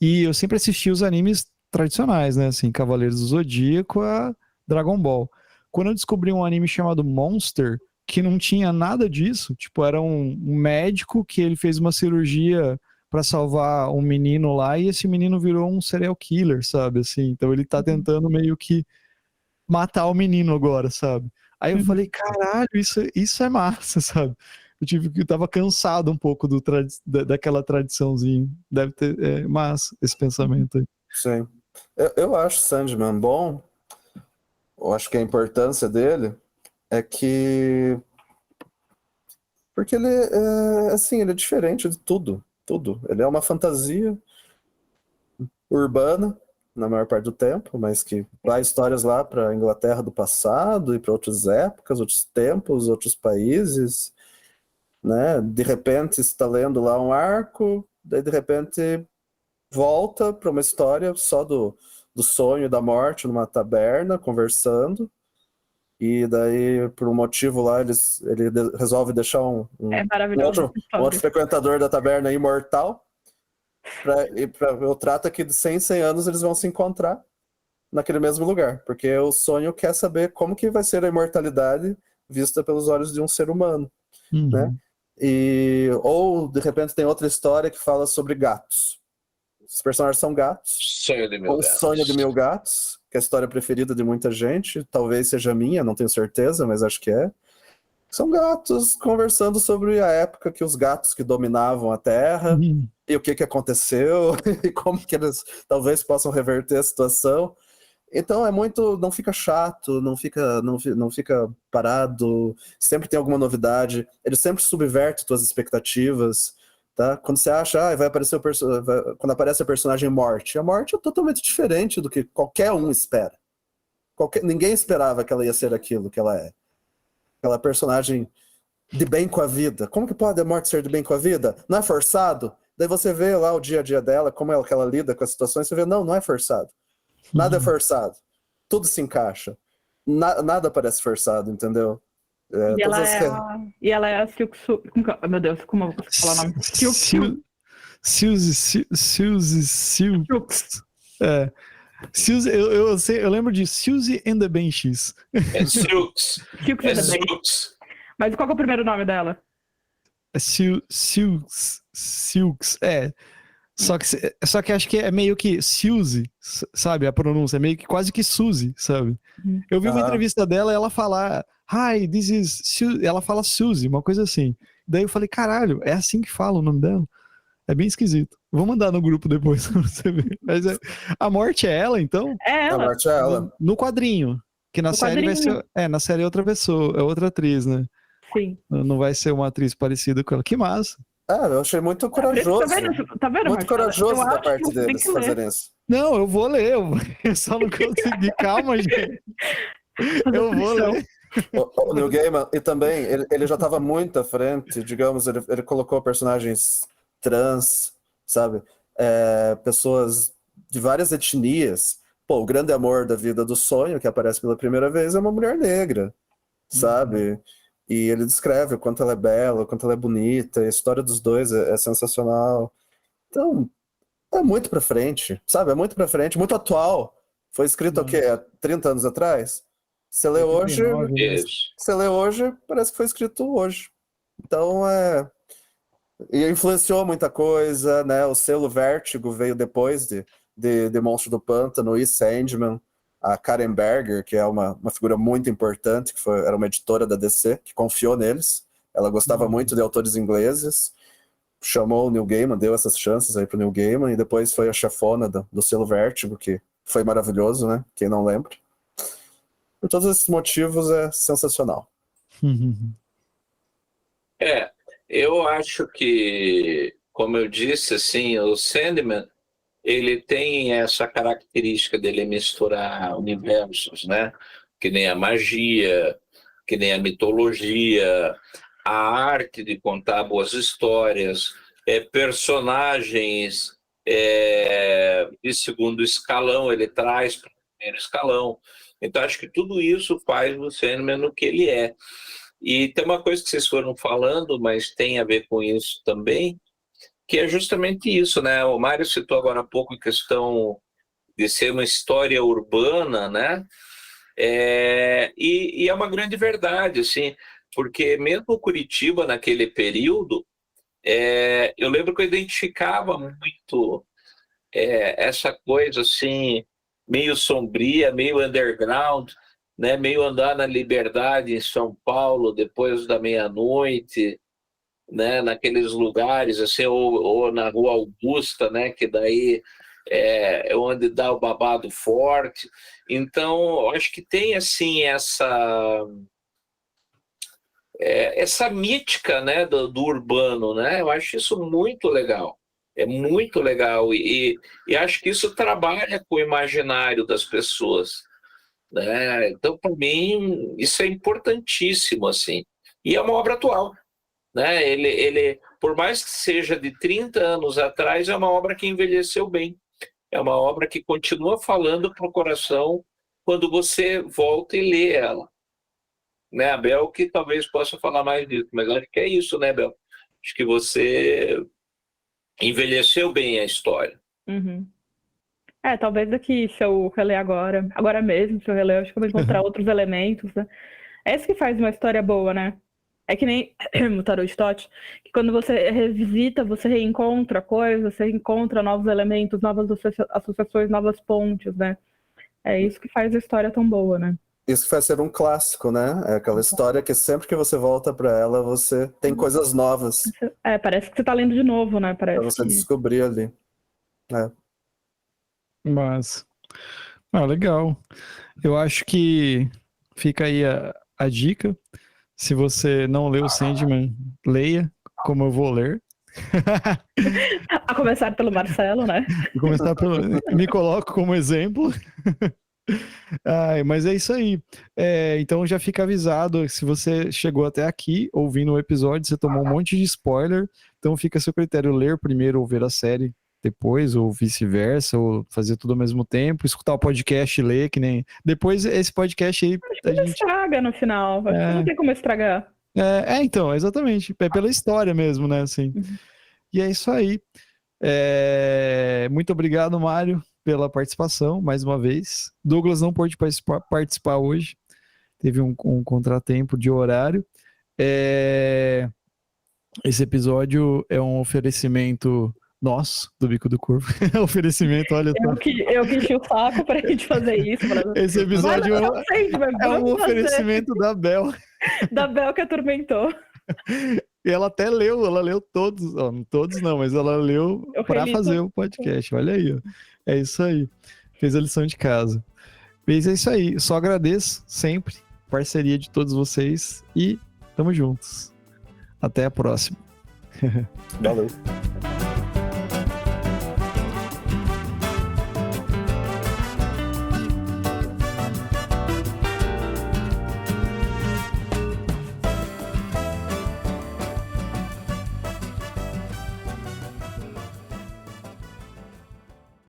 e eu sempre assisti os animes tradicionais, né? Assim, Cavaleiros do Zodíaco a Dragon Ball. Quando eu descobri um anime chamado Monster, que não tinha nada disso, tipo, era um médico que ele fez uma cirurgia para salvar um menino lá e esse menino virou um serial killer, sabe? Assim, então ele tá tentando meio que matar o menino agora, sabe? Aí eu falei, caralho, isso é massa, sabe? Eu tava cansado um pouco daquela tradiçãozinha. Deve ter massa esse pensamento aí. Sim. Eu acho Sandman bom. Eu acho que a importância dele é que... Porque ele ele é diferente de tudo. Ele é uma fantasia urbana, na maior parte do tempo, mas que vai histórias lá para a Inglaterra do passado e para outras épocas, outros tempos, outros países, né? De repente você está lendo lá um arco, daí de repente volta para uma história só do sonho e da morte numa taberna, conversando, e daí por um motivo lá ele resolve deixar um outro frequentador da taberna imortal. Eu trato que de 100 anos eles vão se encontrar naquele mesmo lugar, porque o sonho quer saber como que vai ser a imortalidade vista pelos olhos de um ser humano, né? Ou de repente tem outra história que fala sobre gatos. Os personagens são gatos. Sonho de Mil Gatos, que é a história preferida de muita gente, talvez seja minha, não tenho certeza, mas acho que é. São gatos conversando sobre a época que os gatos que dominavam a Terra e o que aconteceu e como que eles talvez possam reverter a situação. Então não fica chato, não fica parado, sempre tem alguma novidade, ele sempre subverte suas expectativas, tá? Quando você acha, vai aparecer quando aparece a personagem Morte, a Morte é totalmente diferente do que qualquer um espera. Ninguém esperava que ela ia ser aquilo que ela é. Aquela personagem de bem com a vida. Como que pode a Morte ser de bem com a vida? Não é forçado? Daí você vê lá o dia a dia dela, como que ela lida com as situações, você vê, não é forçado. Nada é forçado. Tudo se encaixa. Nada parece forçado, entendeu? E ela é a Silk... Meu Deus, como eu vou falar o nome? Suzy Silks. Suzy, eu lembro de Suzy and the Banshees. É Silks. Silks É and the Banshees. Silks. Mas qual que é o primeiro nome dela? É Silks, é. Só que acho que é meio que Suzy, sabe? A pronúncia é meio que quase que Suzy, sabe? Eu vi uma entrevista dela e ela fala, hi, this is Suzy. Ela fala Suzy, uma coisa assim. Daí eu falei, caralho, é assim que fala o nome dela? É bem esquisito. Vou mandar no grupo depois pra você ver. Mas a morte é ela, então? É A ela. morte é ela. No quadrinho. Que na No série vai quadrinho. ser. Na série é outra pessoa, é outra atriz, né? Sim. Não vai ser uma atriz parecida com ela. Que massa. Eu achei muito corajoso. Tá vendo, Muito Marcelo? corajoso Eu da acho parte que você tem deles que ler. fazerem isso. Não, eu vou ler. Eu só não consegui. Calma, gente. Eu vou ler. O Neil Gaiman, e também, ele já estava muito à frente, digamos, ele colocou personagens trans, sabe? Pessoas de várias etnias. Pô, o grande amor da vida do Sonho, que aparece pela primeira vez, é uma mulher negra, sabe? E ele descreve o quanto ela é bela, o quanto ela é bonita, a história dos dois é sensacional. Então, é muito pra frente, sabe? É muito pra frente, muito atual. Foi escrito o quê? Há 30 anos atrás? Você lê hoje, 89, né? Isso. parece que foi escrito hoje. Então, e influenciou muita coisa, né? O selo Vértigo veio depois de Monstro do Pântano e Sandman. A Karen Berger, que é uma figura muito importante, que era uma editora da DC, que confiou neles. Ela gostava muito de autores ingleses, chamou o Neil Gaiman, deu essas chances aí pro Neil Gaiman, e depois foi a chefona do selo Vértigo, que foi maravilhoso, né? Quem não lembra. Por todos esses motivos, é sensacional. Eu acho que, como eu disse, assim, o Sandman, ele tem essa característica dele misturar universos, né? Que nem a magia, que nem a mitologia, a arte de contar boas histórias, personagens de segundo escalão, ele traz para o primeiro escalão. Então, acho que tudo isso faz o Sandman o que ele é. E tem uma coisa que vocês foram falando, mas tem a ver com isso também, que é justamente isso, né? O Mário citou agora há pouco a questão de ser uma história urbana, né? E é uma grande verdade, assim, porque mesmo Curitiba, naquele período, eu lembro que eu identificava muito essa coisa, assim, meio sombria, meio underground, né? Meio andar na Liberdade, em São Paulo, depois da meia-noite, né, naqueles lugares, assim, ou na Rua Augusta, né, que daí é onde dá o babado forte. Então, acho que tem, assim, essa mítica, né, do urbano, né? Eu acho isso muito legal. É muito legal. E acho que isso trabalha com o imaginário das pessoas, né? Então, para mim, isso é importantíssimo, assim. E é uma obra atual, né? Ele, por mais que seja de 30 anos atrás, é uma obra que envelheceu bem. É uma obra que continua falando para o coração quando você volta e lê ela. Né, a Bel que talvez possa falar mais disso, mas acho que é isso, né, Bel? Acho que você envelheceu bem a história. Uhum. Talvez daqui, se eu reler agora mesmo, se eu reler, eu acho que eu vou encontrar outros elementos, né? É isso que faz uma história boa, né? É que nem o Tarot de Tote, que quando você revisita, você reencontra coisas, você encontra novos elementos, novas associações, novas pontes, né? É isso que faz a história tão boa, né? Isso que faz ser um clássico, né? É aquela história que sempre que você volta para ela, você tem coisas novas Parece que você tá lendo de novo, né? para Parece você que... descobrir ali. Mas, legal. Eu acho que fica aí a dica. Se você não leu Sandman, leia, como eu vou ler. A começar pelo Marcelo, né? Me coloco como exemplo. Mas é isso aí. Então já fica avisado, se você chegou até aqui ouvindo o episódio, você tomou um monte de spoiler, então fica a seu critério ler primeiro ou ver a série depois, ou vice-versa, ou fazer tudo ao mesmo tempo, escutar o podcast e ler, que nem... Depois esse podcast aí... Acho que não estraga no final, acho que não tem como estragar. Então, exatamente, é pela história mesmo, né, assim. E é isso aí. Muito obrigado, Mário. pela participação, mais uma vez. Douglas não pôde participar hoje, teve um contratempo de horário. Esse episódio é um oferecimento nosso, do Bico do Corvo. Oferecimento, olha só. Eu que enchi o saco pra gente fazer isso. Esse episódio é um oferecimento da Bel. Da Bel que atormentou. E ela até leu todos, ó, não todos não, mas ela leu para fazer o podcast. Olha aí, ó. É isso aí. Fez a lição de casa. Mas é isso aí. Só agradeço sempre. Parceria de todos vocês. E tamo juntos. Até a próxima. Valeu.